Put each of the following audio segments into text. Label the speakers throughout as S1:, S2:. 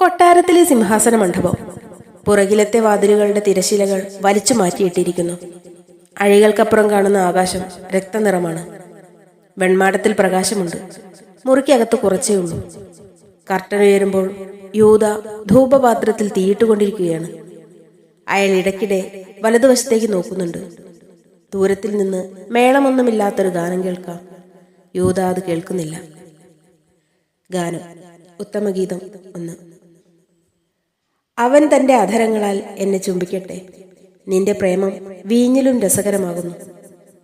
S1: കൊട്ടാരത്തിലെ സിംഹാസന മണ്ഡപം. പുറകിലത്തെ വാതിലുകളുടെ തിരശീലകൾ വലിച്ചു മാറ്റിയിട്ടിരിക്കുന്നു. അഴികൾക്കപ്പുറം കാണുന്ന ആകാശം രക്തനിറമാണ്. വെൺമാടത്തിൽ പ്രകാശമുണ്ട്. മുറിക്കകത്ത് കുറച്ചേ ഉള്ളൂ. കർട്ടൻ ഉയരുമ്പോൾ യൂദ ധൂപപാത്രത്തിൽ തീയിട്ടുകൊണ്ടിരിക്കുകയാണ്. അയാൾ ഇടയ്ക്കിടെ വലതുവശത്തേക്ക് നോക്കുന്നുണ്ട്. ദൂരത്തിൽ നിന്ന് മേളമൊന്നുമില്ലാത്തൊരു ഗാനം കേൾക്കാം. യൂദ അത് കേൾക്കുന്നില്ല. ഗാനം ഉത്തമഗീതം 1. അവൻ തൻ്റെ അധരങ്ങളാൽ എന്നെ ചുംബിക്കട്ടെ. നിന്റെ പ്രേമം വീഞ്ഞിലും രസകരമാകുന്നു.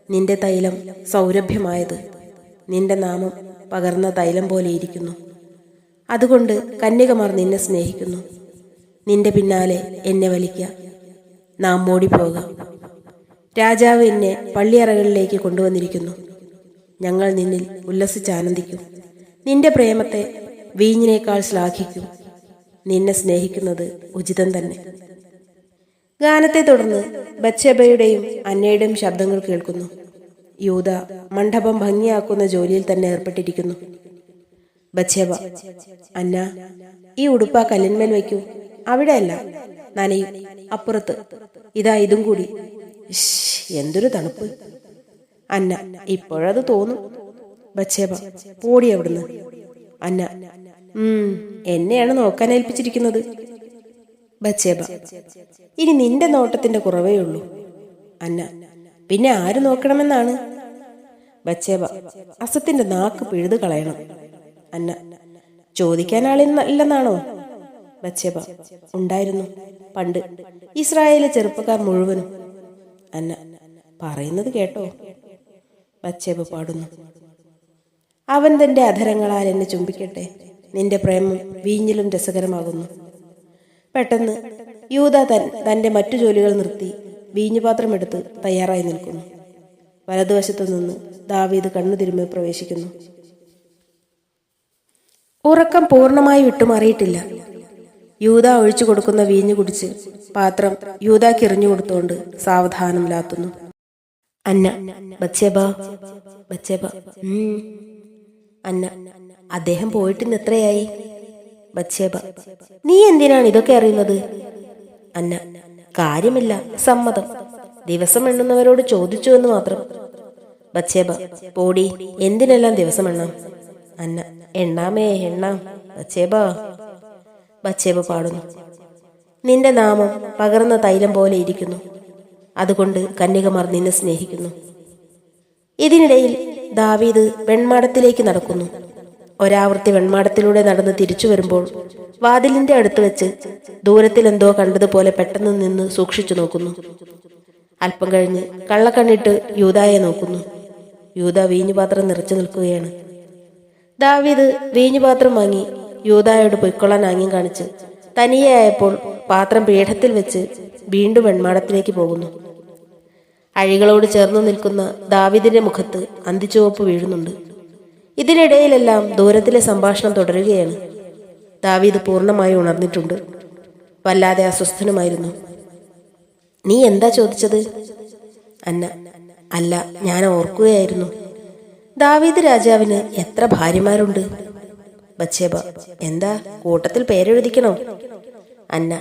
S1: നിന്റെ തൈലം സൗരഭ്യമായത്. നിന്റെ നാമം പകർന്ന തൈലം പോലെയിരിക്കുന്നു. അതുകൊണ്ട് കന്യകമാർ നിന്നെ സ്നേഹിക്കുന്നു. നിന്റെ പിന്നാലെ എന്നെ വലിക്ക. നാം ഓടിപ്പോകാം. രാജാവ് എന്നെ പള്ളിയറകളിലേക്ക് കൊണ്ടുവന്നിരിക്കുന്നു. ഞങ്ങൾ നിന്നിൽ ഉല്ലസിച്ചാനന്ദിക്കും. നിന്റെ പ്രേമത്തെ വീഞ്ഞിനേക്കാൾ ശ്ലാഘിക്കും. നിന്നെ സ്നേഹിക്കുന്നത് ഉചിതം തന്നെ. ഗാനത്തെ തുടർന്ന് ബത്ശേബയുടെയും അന്നയുടെയും ശബ്ദങ്ങൾ കേൾക്കുന്നു. യൂദ മണ്ഡപം ഭംഗിയാക്കുന്ന ജോലിയിൽ തന്നെ ഏർപ്പെട്ടിരിക്കുന്നു. ബത്ശേബ: അന്ന, ഈ ഉടുപ്പ കല്ലിന്മേൽ വയ്ക്കൂ. അവിടെയല്ല, നനയും. അപ്പുറത്ത്. ഇതാ ഇതും കൂടി. എന്തൊരു തണുപ്പ്. അന്ന: ഇപ്പോഴത് തോന്നും. ബത്ശേബ: പോടി അവിടുന്ന്. അന്ന: എന്നെയാണ് നോക്കാൻ ഏൽപ്പിച്ചിരിക്കുന്നത്. ബത്ശേബ: ഇനി നിന്റെ നോട്ടത്തിന്റെ കുറവേ ഉള്ളൂ. അന്ന: പിന്നെ ആര് നോക്കണമെന്നാണ്? ബത്ശേബ: അസത്തിന്റെ നാക്ക് പിഴുത് കളയണം. അന്ന: ചോദിക്കാൻ ആളില്ലെന്നാണോ? ബത്ശേബ: ഉണ്ടായിരുന്നു, പണ്ട്, ഇസ്രായേലിലെ ചെറുപ്പക്കാർ മുഴുവനും. അന്ന: പറയുന്നത് കേട്ടോ? ബത്ശേബ പാടുന്നു. അവൻ തന്റെ അധരങ്ങളാൽ എന്നെ ചുംബിക്കട്ടെ. നിന്റെ പ്രേമം വീഞ്ഞിലും രസകരമാകുന്നു. പെട്ടെന്ന് യൂദ തന്റെ മറ്റു ജോലികൾ നിർത്തി വീഞ്ഞുപാത്രം എടുത്ത് തയ്യാറായി നിൽക്കുന്നു. വലതുവശത്തു നിന്ന് ദാവീദ് കണ്ണുതിരുമ്മി പ്രവേശിക്കുന്നു. ഉറക്കം പൂർണ്ണമായി വിട്ടുമാറിയിട്ടില്ല. യൂദ ഒഴിച്ചു കൊടുക്കുന്ന വീഞ്ഞു കുടിച്ച് പാത്രം യൂദാക്ക് എറിഞ്ഞു കൊടുത്തുകൊണ്ട് സാവധാനം ലാത്തുന്നു. അന്ന: ബത്ശേബ. ബത്ശേബ: അന്ന: അദ്ദേഹം പോയിട്ടിന്ന് എത്രയായി? ബത്ശേബ: നീ എന്തിനാണ് ഇതൊക്കെ അറിയുന്നത്? അന്ന: കാര്യമില്ല, സമ്മതം. ദിവസം എണ്ണുന്നവരോട് ചോദിച്ചു എന്ന് മാത്രം. ബത്ശേബ: പോടി, എന്തിനെല്ലാം ദിവസം എണ്ണാം? അന്ന: എണ്ണാമേ, എണ്ണാം. ബത്ശേബ. ബത്ശേബ പാടുന്നു. നിന്റെ നാമം പകർന്ന തൈലം പോലെ ഇരിക്കുന്നു. അതുകൊണ്ട് കന്യകമാർ നിന്നെ സ്നേഹിക്കുന്നു. ഇതിനിടയിൽ ദാവീദ് വെൺമാടത്തിലേക്ക് നടക്കുന്നു. ഒരാവൃത്തി വെൺമാടത്തിലൂടെ നടന്ന് തിരിച്ചു വരുമ്പോൾ വാതിലിന്റെ അടുത്ത് വെച്ച് ദൂരത്തിൽ എന്തോ കണ്ടതുപോലെ പെട്ടെന്ന് നിന്ന് സൂക്ഷിച്ചു നോക്കുന്നു. അല്പം കഴിഞ്ഞ് കള്ളക്കണ്ണിട്ട് യൂദായെ നോക്കുന്നു. യൂദ വീഞ്ഞുപാത്രം നിറച്ചു നിൽക്കുകയാണ്. ദാവീദ് വീഞ്ഞുപാത്രം വാങ്ങി യൂദായോട് പൊയ്ക്കൊള്ളാൻ ആംഗ്യം കാണിച്ച് തനിയെ ആയപ്പോൾ പാത്രം പീഠത്തിൽ വെച്ച് വീണ്ടും വെൺമാടത്തിലേക്ക് പോകുന്നു. അഴികളോട് ചേർന്നു നിൽക്കുന്ന ദാവീദിന്റെ മുഖത്ത് അന്തിച്ചുവപ്പ് വീഴുന്നുണ്ട്. ഇതിനിടയിലെല്ലാം ദൂരത്തിലെ സംഭാഷണം തുടരുകയാണ്. ദാവീദ് പൂർണ്ണമായി ഉണർന്നിട്ടുണ്ട്. വല്ലാതെ അസ്വസ്ഥനുമായിരുന്നു. നീ എന്താ ചോദിച്ചത്? അന്ന: അല്ല, ഞാൻ ഓർക്കുകയായിരുന്നു. ദാവീദ് രാജാവിന് എത്ര ഭാര്യമാരുണ്ട്? ബത്ശേബ: എന്താ, കൂട്ടത്തിൽ പേരെഴുതിക്കണോ? അന്ന: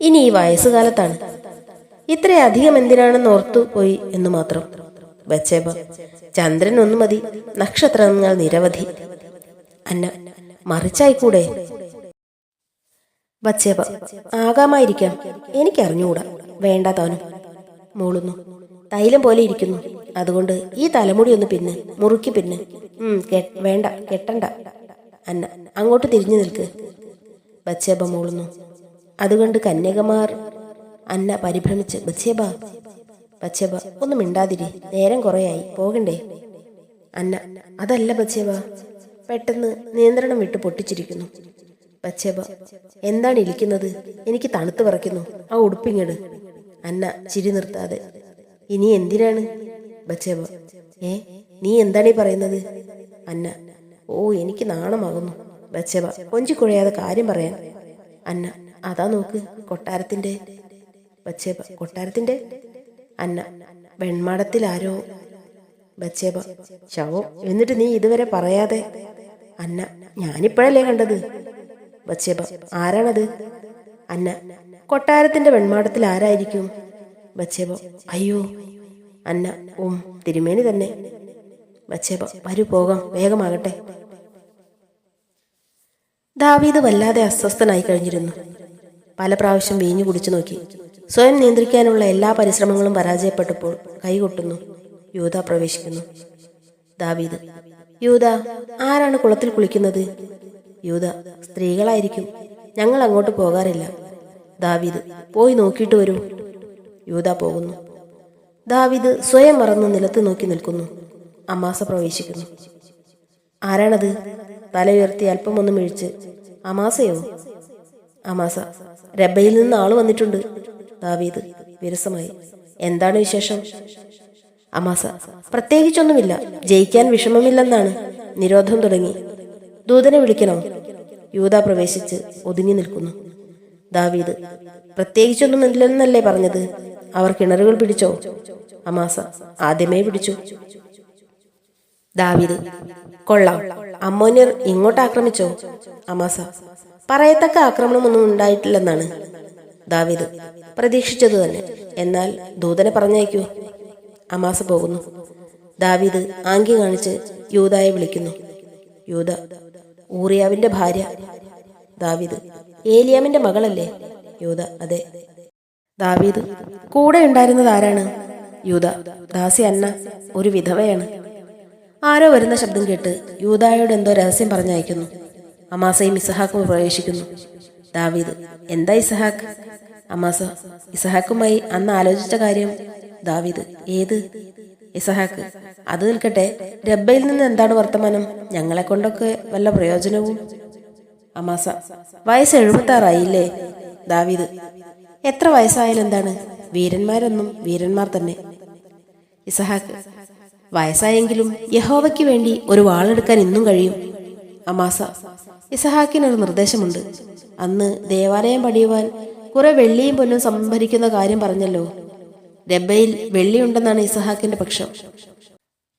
S1: ഇനി ഈ വയസ്സുകാലത്താണ്. ഇത്രയധികം എന്തിനാണെന്ന് ഓർത്തു പോയി എന്ന് മാത്രം. ബത്ശേബ: ചന്ദ്രൻ ഒന്നു മതി, നക്ഷത്രങ്ങൾ നിരവധി. അന്ന: മറിച്ചായിക്കൂടെ? ബത്ശേബ: ആകാമായിരിക്കാം, എനിക്കറിഞ്ഞുകൂടാ. വേണ്ട താനും. മൂളുന്നു. തൈലം പോലെ ഇരിക്കുന്നു. അതുകൊണ്ട് ഈ തലമുടി ഒന്ന് പിന്നെ മുറുക്കി പിന്നെ. വേണ്ട, കെട്ടണ്ട. അന്ന: അങ്ങോട്ട് തിരിഞ്ഞു നിൽക്ക്. ബത്ശേബ മൂളുന്നു. അതുകൊണ്ട് കന്യകമാർ. അന്ന പരിഭ്രമിച്ച്: ബത്ശേബ. ബത്ശേബ: ഒന്നും മിണ്ടാതിരി, നേരം കുറയായി, പോകണ്ടേ? അന്ന: അതല്ല ബത്ശേബ. പെട്ടെന്ന് നിയന്ത്രണം വിട്ട് പൊട്ടിച്ചിരിക്കുന്നു. ബത്ശേബ: എന്താണ് ഇരിക്കുന്നത്? എനിക്ക് തണുത്ത് വിറയ്ക്കുന്നു. ആ ഉടുപ്പിങ്ങട്. അന്ന ചിരി നിർത്താതെ: ഇനി എന്തിനാണ്? ബത്ശേബ: നീ എന്താണീ പറയുന്നത്? അന്ന: ഓ, എനിക്ക് നാണമാകുന്നു. ബത്ശേബ: കൊഞ്ചിക്കുഴയാതെ കാര്യം പറയാൻ. അന്ന: അതാ നോക്ക്, കൊട്ടാരത്തിന്റെ. ബത്ശേബ: കൊട്ടാരത്തിന്റെ? അന്ന: വെൺമാടത്തിൽ ആരോ. ബത്ശേബ: ശവം. എന്നിട്ട് നീ ഇതുവരെ പറയാതെ? അന്ന: ഞാനിപ്പോഴല്ലേ കണ്ടത്. ബത്ശേബ, ആരാണത്? അന്ന, കൊട്ടാരത്തിന്റെ വെൺമാടത്തിൽ ആരായിരിക്കും? ബത്ശേബ, അയ്യോ. അന്ന, തിരുമേനി തന്നെ. ബത്ശേബ, വരൂ പോകാം, വേഗമാകട്ടെ. ദാവീദ് വല്ലാതെ അസ്വസ്ഥനായി കഴിഞ്ഞിരുന്നു. പല പ്രാവശ്യം വീഞ്ഞു കുടിച്ചു നോക്കി. സ്വയം നിയന്ത്രിക്കാനുള്ള എല്ലാ പരിശ്രമങ്ങളും പരാജയപ്പെട്ടപ്പോൾ കൈകൊട്ടുന്നു. യൂദ പ്രവേശിക്കുന്നു. ദാവീദ്, യൂദ, ആരാണ് കുളത്തിൽ കുളിക്കുന്നത്? യൂദ, സ്ത്രീകളായിരിക്കും, ഞങ്ങൾ അങ്ങോട്ട് പോകാറില്ല. ദാവീദ്, പോയി നോക്കിയിട്ട് വരൂ. യൂദ പോകുന്നു. ദാവീദ് സ്വയം മറന്ന് നിലത്ത് നോക്കി നിൽക്കുന്നു. അമാസ പ്രവേശിക്കുന്നു. ആരാണത്? തല ഉയർത്തി അല്പം ഒന്ന് മിഴിച്ച്, അമാസയോ? അമാസ, രബ്ബയിൽ നിന്ന് ആള് വന്നിട്ടുണ്ട്. ദാവീദ് വിരസമായി, എന്താണ് വിശേഷം? അമാസ, പ്രത്യേകിച്ചൊന്നുമില്ല, ജയിക്കാൻ വിഷമമില്ലെന്നാണ്. നിരോധം തുടങ്ങി. ദൂതനെ വിളിക്കണോ? യൂദ പ്രവേശിച്ച് ഒതുങ്ങി നിൽക്കുന്നു. ദാവീദ്, പ്രത്യേകിച്ചൊന്നുമില്ലെന്നല്ലേ പറഞ്ഞത്? അവർ കിണറുകൾ പിടിച്ചോ? അമാസ, ആദ്യമേ പിടിച്ചു. ദാവീദ്, കൊള്ളാം, അമ്മോന്യർ ഇങ്ങോട്ട് ആക്രമിച്ചോ? അമാസ, പറയത്തക്ക ആക്രമണമൊന്നും ഉണ്ടായിട്ടില്ലെന്നാണ്. ദാവീദ്, പ്രതീക്ഷിച്ചത് തന്നെ. എന്നാൽ ദൂതനെ പറഞ്ഞയക്കൂ. അമാസ പോകുന്നു. ദാവീദ് ആംഗ്യം കാണിച്ച് യൂദായെ വിളിക്കുന്നു. യൂദ, ഊറിയാവിന്റെ ഭാര്യ. ദാവീദ്, ഏലിയാമിന്റെ മകളല്ലേ? യൂദ, അതെ. ദാവീദ്, കൂടെ ഉണ്ടായിരുന്നത് ആരാണ്? യൂദ, ദാസി അന്ന, ഒരു വിധവയാണ്. ആരോ വരുന്ന ശബ്ദം കേട്ട് യൂദായോട് എന്തോ രഹസ്യം പറഞ്ഞയക്കുന്നു. അമാസയും ഇസഹാക്കും പ്രവേശിക്കുന്നു. ദാവീദ്, എന്താ ഇസഹാക്ക്? അമാസ, ഇസഹാക്കുമായി അന്ന് ആലോചിച്ച കാര്യം. ദാവീദ്, ഏത്? ഇസഹാക്ക്, അത് നിൽക്കട്ടെ, രബ്ബയിൽ നിന്ന് എന്താണ് വർത്തമാനം? ഞങ്ങളെ കൊണ്ടൊക്കെ വല്ല പ്രയോജനവും? അമാസ, വയസ്സ് 76 ദാവീദ്, എത്ര വയസ്സായാലും എന്താണ്? വീരന്മാരെന്നും വീരന്മാർ തന്നെ. ഇസഹാക്ക്, വയസ്സായെങ്കിലും യഹോവയ്ക്ക് വേണ്ടി ഒരു വാളെടുക്കാൻ ഇന്നും കഴിയും. അമാസ, ഇസഹാക്കിനൊരു നിർദ്ദേശമുണ്ട്. അന്ന് ദേവാലയം പണിയുവാൻ കുറെ വെള്ളിയും പൊന്നും സംഭരിക്കുന്ന കാര്യം പറഞ്ഞല്ലോ. രബ്ബയിൽ വെള്ളിയുണ്ടെന്നാണ് ഇസഹാക്കിന്റെ പക്ഷം.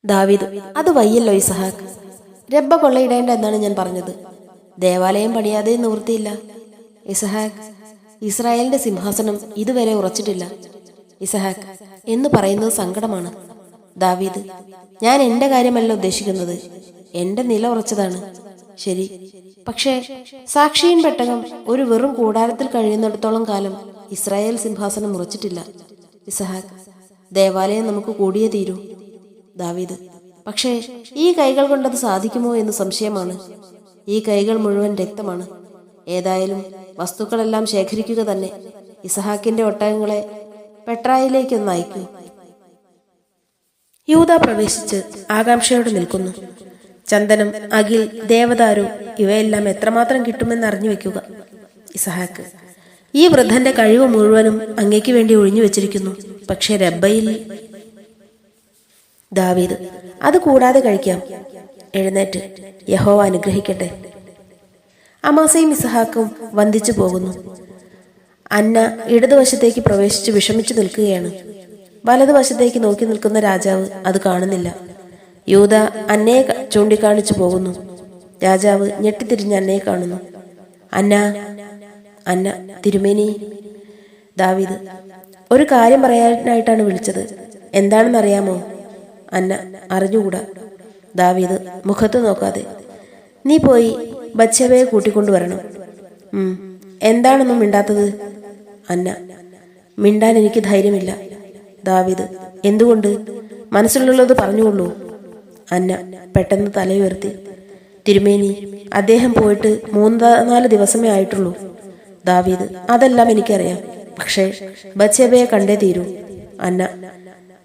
S1: ദാവീദ്, അത് വയ്യല്ലോ ഇസഹാക്ക്. രബ്ബ കൊള്ളയിടേണ്ട എന്നാണ് ഞാൻ പറഞ്ഞത്. ദേവാലയം പണിയാതെ നിവൃത്തിയില്ല. ഇസഹാക്ക്, ഇസ്രായേലിന്റെ സിംഹാസനം ഇതുവരെ ഉറച്ചിട്ടില്ല. ഇസഹാക്ക്, എന്ന് പറയുന്നത് സങ്കടമാണ്. ദാവീദ്, ഞാൻ എന്റെ കാര്യമല്ല ഉദ്ദേശിക്കുന്നത്, എന്റെ നില ഉറച്ചതാണ്. ശരി, പക്ഷേ സാക്ഷിയിൻ പെട്ടകം ഒരു വെറും കൂടാരത്തിൽ കഴിയുന്നിടത്തോളം കാലം ഇസ്രായേൽ സിംഹാസനം ഉറച്ചിട്ടില്ല. ഇസഹാക്ക്, ദേവാലയം നമുക്ക് കൂടിയേ തീരൂ. ദാവീദ്, പക്ഷേ ഈ കൈകൾ കൊണ്ടത് സാധിക്കുമോ എന്ന് സംശയമാണ്. ഈ കൈകൾ മുഴുവൻ രക്തമാണ്. ഏതായാലും വസ്തുക്കളെല്ലാം ശേഖരിക്കുക തന്നെ. ഇസഹാക്കിന്റെ ഒട്ടകങ്ങളെ പെട്രായിലേക്കൊന്ന് അയക്കൂ. യൂദ പ്രവേശിച്ച് ആകാംക്ഷയോടെ നിൽക്കുന്നു. ചന്ദനം, അകിൽ, ദേവദാരു ഇവയെല്ലാം എത്രമാത്രം കിട്ടുമെന്ന് അറിഞ്ഞു വെക്കുക. ഇസഹാക്ക്, ഈ വൃദ്ധന്റെ കഴിവ് മുഴുവനും അങ്ങേക്ക് വേണ്ടി ഒഴിഞ്ഞു വെച്ചിരിക്കുന്നു. പക്ഷെ രബ്ബയിൽ. ദാവീദ്, അത് കൂടാതെ കഴിക്കാം. എഴുന്നേറ്റ്, യഹോവ അനുഗ്രഹിക്കട്ടെ. അമാസയും ഇസഹാക്കും വന്ദിച്ചു പോകുന്നു. അന്ന ഇടതുവശത്തേക്ക് പ്രവേശിച്ച് വിഷമിച്ചു നിൽക്കുകയാണ്. വലതുവശത്തേക്ക് നോക്കി നിൽക്കുന്ന രാജാവ് അത് കാണുന്നില്ല. യൂദ അന്നയെ ചൂണ്ടിക്കാണിച്ചു പോകുന്നു. രാജാവ് ഞെട്ടിത്തിരിഞ്ഞ് അന്നയെ കാണുന്നു. അന്ന, അന്ന, തിരുമേനി. ദാവീദ്, ഒരു കാര്യം പറയാനായിട്ടാണ് വിളിച്ചത്. എന്താണെന്നറിയാമോ? അന്ന, അറിഞ്ഞുകൂടാ. ദാവീദ് മുഖത്ത് നോക്കാതെ, നീ പോയി ബത്ശേബയെ കൂട്ടിക്കൊണ്ടുവരണം. എന്താണെന്നും മിണ്ടാത്തത്? അന്ന, മിണ്ടാൻ എനിക്ക് ധൈര്യമില്ല. ദാവീദ്, എന്തുകൊണ്ട്? മനസ്സിലുള്ളത് പറഞ്ഞുകൊള്ളൂ. അന്ന പെട്ടെന്ന് തലയുയർത്തി, തിരുമേനി, അദ്ദേഹം പോയിട്ട് 3-4 ദിവസമേ ആയിട്ടുള്ളൂ. ദാവീദ്, അതെല്ലാം എനിക്കറിയാം, പക്ഷേ ബത്ശേബയെ കണ്ടേ തീരൂ. അന്ന,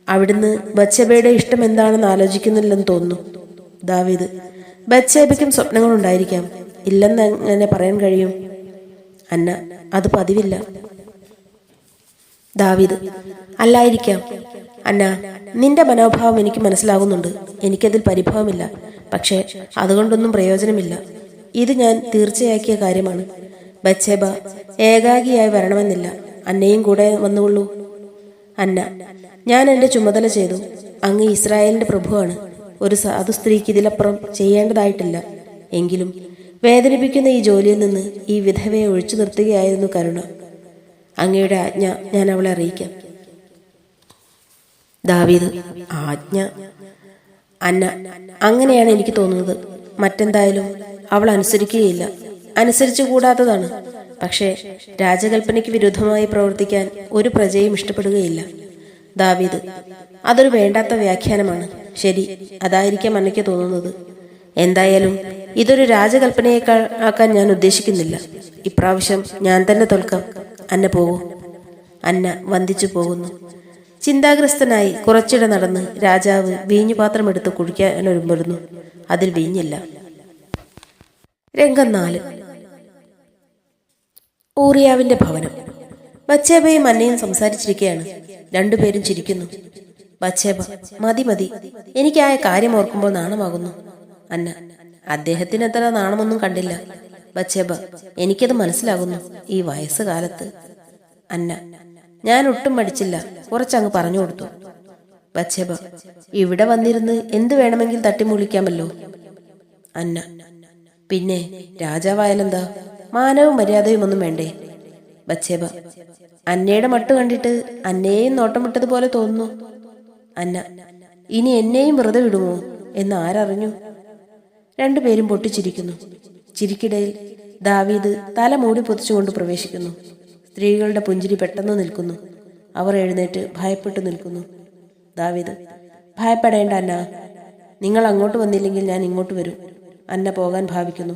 S1: അവിടുന്ന് ബത്ശേബയുടെ ഇഷ്ടം എന്താണെന്ന് ആലോചിക്കുന്നില്ലെന്ന് തോന്നുന്നു. ദാവീദ്, ബത്ശേബയ്ക്കും സ്വപ്നങ്ങളുണ്ടായിരിക്കാം, ഇല്ലെന്ന് എങ്ങനെ പറയാൻ കഴിയും? അന്ന, അത് പതിവില്ല. ദാവീദ്, അല്ലായിരിക്കാം. അന്ന, നിന്റെ മനോഭാവം എനിക്ക് മനസ്സിലാകുന്നുണ്ട്. എനിക്കതിൽ പരിഭവമില്ല. പക്ഷേ അതുകൊണ്ടൊന്നും പ്രയോജനമില്ല. ഇത് ഞാൻ തീർച്ചയാക്കിയ കാര്യമാണ്. ബത്ശേബ ഏകാഗിയായി വരണമെന്നില്ല. അന്നയും കൂടെ വന്നുകൊള്ളൂ. അന്ന, ഞാൻ എൻ്റെ ചുമതല ചെയ്തു. അങ്ങ് ഇസ്രായേലിന്റെ പ്രഭുവാണ്. ഒരു സാധു സ്ത്രീക്ക് ഇതിലപ്പുറം ചെയ്യേണ്ടതായിട്ടില്ല. എങ്കിലും വേദനിപ്പിക്കുന്ന ഈ ജോലിയിൽ നിന്ന് ഈ വിധവയെ ഒഴിച്ചു നിർത്തുകയായിരുന്നു കരുണ. അങ്ങയുടെ ആജ്ഞ ഞാൻ അവളെ അറിയിക്കാം. ദാവീദ്: ആജ്ഞ? അന്ന: അങ്ങനെയാണ് എനിക്ക് തോന്നുന്നത്. മറ്റെന്തായാലും അവൾ അനുസരിക്കുകയില്ല. അനുസരിച്ചു കൂടാത്തതാണ്. പക്ഷേ രാജകൽപ്പനയ്ക്ക് വിരുദ്ധമായി പ്രവർത്തിക്കാൻ ഒരു പ്രജയും ഇഷ്ടപ്പെടുകയില്ല. ദാവീദ്: അതൊരു വേണ്ടാത്ത വ്യാഖ്യാനമാണ്. ശരി, അതായിരിക്കാം അന്നയ്ക്ക് തോന്നുന്നത്. എന്തായാലും ഇതൊരു രാജകൽപ്പനയേക്കാൾ ആക്കാൻ ഞാൻ ഉദ്ദേശിക്കുന്നില്ല. ഇപ്രാവശ്യം ഞാൻ തന്നെ തോൽക്കാം. അന്ന പോകൂ. അന്ന വന്ദിച്ചു പോകുന്നു. ചിന്താഗ്രസ്തനായി കുറച്ചിട നടന്ന് രാജാവ് വീഞ്ഞുപാത്രമെടുത്ത് കുടിക്കാനൊരുമ്പെടുന്നു. അതിൽ വീഞ്ഞില്ല. രംഗം 4. ഊറിയാവിന്റെ ഭവനം. ബത്ശേബയും അന്നയും സംസാരിച്ചിരിക്കുകയാണ്. രണ്ടുപേരും ചിരിക്കുന്നു. ബത്ശേബ: മതി മതി, എനിക്കായ കാര്യം ഓർക്കുമ്പോൾ നാണമാകുന്നു. അന്ന: അദ്ദേഹത്തിന് അത്ര നാണമൊന്നും കണ്ടില്ല. ബത്ശേബ: എനിക്കത് മനസ്സിലാകുന്നു, ഈ വയസ്സുകാലത്ത്. അന്ന: ഞാൻ ഒട്ടും മടിച്ചില്ല, കുറച്ചങ്ങ് പറഞ്ഞു കൊടുത്തു. ബത്ശേബ: ഇവിടെ വന്നിരുന്ന് എന്തു വേണമെങ്കിൽ തട്ടിമുളിക്കാമല്ലോ. അന്ന: പിന്നെ രാജാവായാലെന്താ, മാനവും മര്യാദയും ഒന്നും വേണ്ടേ? ബത്ശേബ: അന്നയുടെ മട്ട് കണ്ടിട്ട് അന്നയെയും നോട്ടം വിട്ടതുപോലെ തോന്നുന്നു. അന്ന: ഇനി എന്നെയും വെറുതെ വിടുമോ എന്ന് ആരറിഞ്ഞു? രണ്ടുപേരും പൊട്ടിച്ചിരിക്കുന്നു. ചിരിക്കിടയിൽ ദാവീദ് തല മൂടി പൊതിച്ചുകൊണ്ട് പ്രവേശിക്കുന്നു. സ്ത്രീകളുടെ പുഞ്ചിരി പെട്ടെന്ന് നിൽക്കുന്നു. അവർ എഴുന്നേറ്റ് ഭയപ്പെട്ടു നിൽക്കുന്നു. ദാവീദ്: ഭയപ്പെടേണ്ട അന്ന, നിങ്ങൾ അങ്ങോട്ട് വന്നില്ലെങ്കിൽ ഞാൻ ഇങ്ങോട്ട് വരും. അന്ന പോകാൻ ഭാവിക്കുന്നു.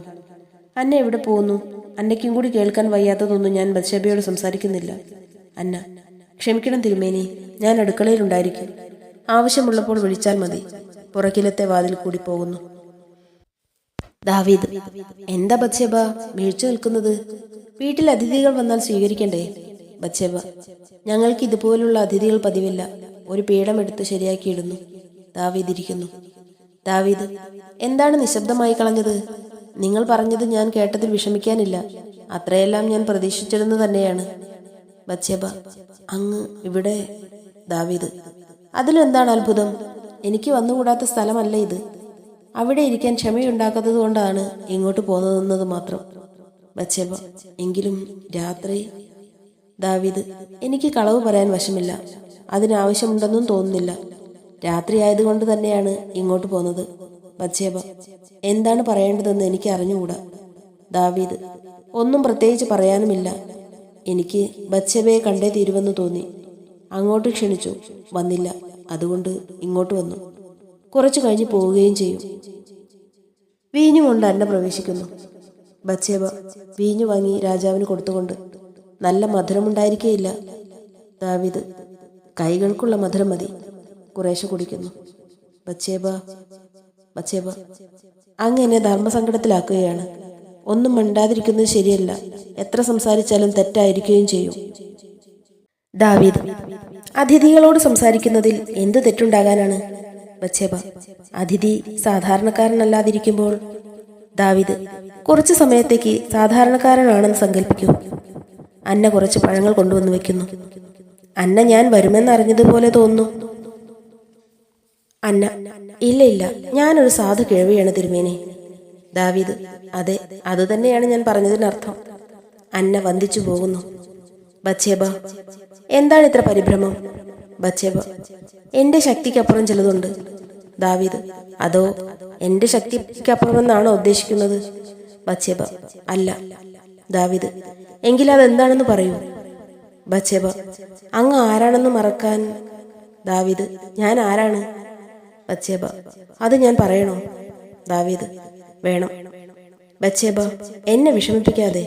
S1: അന്ന എവിടെ പോകുന്നു? അന്നയ്ക്കും കൂടി കേൾക്കാൻ വയ്യാത്തതൊന്നും ഞാൻ ബത്ശേബയോട് സംസാരിക്കുന്നില്ല. അന്ന: ക്ഷമിക്കണം തിരുമേനി, ഞാൻ അടുക്കളയിലുണ്ടായിരിക്കും. ആവശ്യമുള്ളപ്പോൾ വിളിച്ചാൽ മതി. പുറകിലത്തെ വാതിൽ കൂടി പോകുന്നു. ദാവീദ്: എന്താ ബത്ശേബ വീഴ്ച നിൽക്കുന്നത്? വീട്ടിൽ അതിഥികൾ വന്നാൽ സ്വീകരിക്കണ്ടേ? ബത്ശേബ: ഞങ്ങൾക്ക് ഇതുപോലുള്ള അതിഥികൾ പതിവില്ല. ഒരു പീഠം എടുത്ത് ശരിയാക്കിയിടുന്നു. ദാവീദ് ഇരിക്കുന്നു. ദാവീദ്: എന്താണ് നിശബ്ദമായി കളഞ്ഞത്? നിങ്ങൾ പറഞ്ഞത് ഞാൻ കേട്ടതിൽ വിഷമിക്കാനില്ല. അത്രയെല്ലാം ഞാൻ പ്രതീക്ഷിച്ചിരുന്നു തന്നെയാണ്. ബത്ശേബ: അങ്ങ് ഇവിടെ? ദാവീദ്: അതിലെന്താണ് അത്ഭുതം? എനിക്ക് വന്നുകൂടാത്ത സ്ഥലമല്ല ഇത്. അവിടെ ഇരിക്കാൻ ക്ഷമയുണ്ടാക്കാത്തത് കൊണ്ടാണ് ഇങ്ങോട്ട് പോന്നതെന്നത് മാത്രം. ബത്ശേബ: എങ്കിലും രാത്രി? ദാവീദ്: എനിക്ക് കളവ് പറയാൻ വശമില്ല. അതിനാവശ്യമുണ്ടെന്നും തോന്നുന്നില്ല. രാത്രി ആയതുകൊണ്ട് തന്നെയാണ് ഇങ്ങോട്ട് പോന്നത്. ബത്ശേബ: എന്താണ് പറയേണ്ടതെന്ന് എനിക്ക് അറിഞ്ഞുകൂടാ. ദാവീദ്: ഒന്നും പ്രത്യേകിച്ച് പറയാനുമില്ല. എനിക്ക് ബത്ശേബയെ കണ്ടേ തീരുവെന്ന് തോന്നി. അങ്ങോട്ട് ക്ഷണിച്ചു, വന്നില്ല. അതുകൊണ്ട് ഇങ്ങോട്ട് വന്നു. കുറച്ചു കഴിഞ്ഞ് പോവുകയും ചെയ്യും. വീഞ്ഞു കൊണ്ട് അന്ന പ്രവേശിക്കുന്നു. ബത്ശേബ വീഞ്ഞു വാങ്ങി രാജാവിന് കൊടുത്തുകൊണ്ട്: നല്ല മധുരമുണ്ടായിരിക്കേയില്ല. ദാവീദ്: കൈകൾക്കുള്ള മധുരം മതി. കുറേശ്ശെ കുടിക്കുന്നു. ബത്ശേബ: അങ്ങ് എന്നെ ധർമ്മസങ്കടത്തിലാക്കുകയാണ്. ഒന്നും മിണ്ടാതിരിക്കുന്നത് ശരിയല്ല. എത്ര സംസാരിച്ചാലും തെറ്റായിരിക്കുകയും ചെയ്യും. ദാവീദ്: അതിഥികളോട് സംസാരിക്കുന്നതിൽ എന്ത് തെറ്റുണ്ടാകാനാണ്? ബത്ശേബ: അതിഥി സാധാരണക്കാരനല്ലാതിരിക്കുമ്പോൾ? ദാവീദ്: കുറച്ചു സമയത്തേക്ക് സാധാരണക്കാരനാണെന്ന് സങ്കല്പിക്കൂ. അന്ന കുറച്ച് പഴങ്ങൾ കൊണ്ടുവന്ന് വെക്കുന്നു. അന്ന ഞാൻ വരുമെന്നറിഞ്ഞതുപോലെ തോന്നുന്നു. അന്ന: ഇല്ല ഇല്ല, ഞാനൊരു സാധു കിഴവിയാണ് തിരുമേനി. ദാവീദ്: അതെ, അതുതന്നെയാണ് ഞാൻ പറഞ്ഞതിനർത്ഥം. അന്ന വന്ദിച്ചു പോകുന്നു. ബത്ശേബ: എന്താണ് ഇത്ര പരിഭ്രമം? ബത്ശേബ: എന്റെ ശക്തിക്കപ്പുറം ചിലതുണ്ട്. ദാവീദ്: അതോ എന്റെ ശക്തിക്കപ്പുറമെന്നാണോ ഉദ്ദേശിക്കുന്നത്? ബത്ശേബ: അല്ല. ദാവീദ്: എങ്കിൽ അതെന്താണെന്ന് പറയൂ. ബത്ശേബ: അങ്ങ് ആരാണെന്ന് മറക്കാൻ. ദാവീദ്: ഞാൻ ആരാണ്? ബത്ശേബ: അത് ഞാൻ പറയണോ? ദാവീദ്: വേണം. ബത്ശേബ: എന്നെ വിഷമിപ്പിക്കാതെ.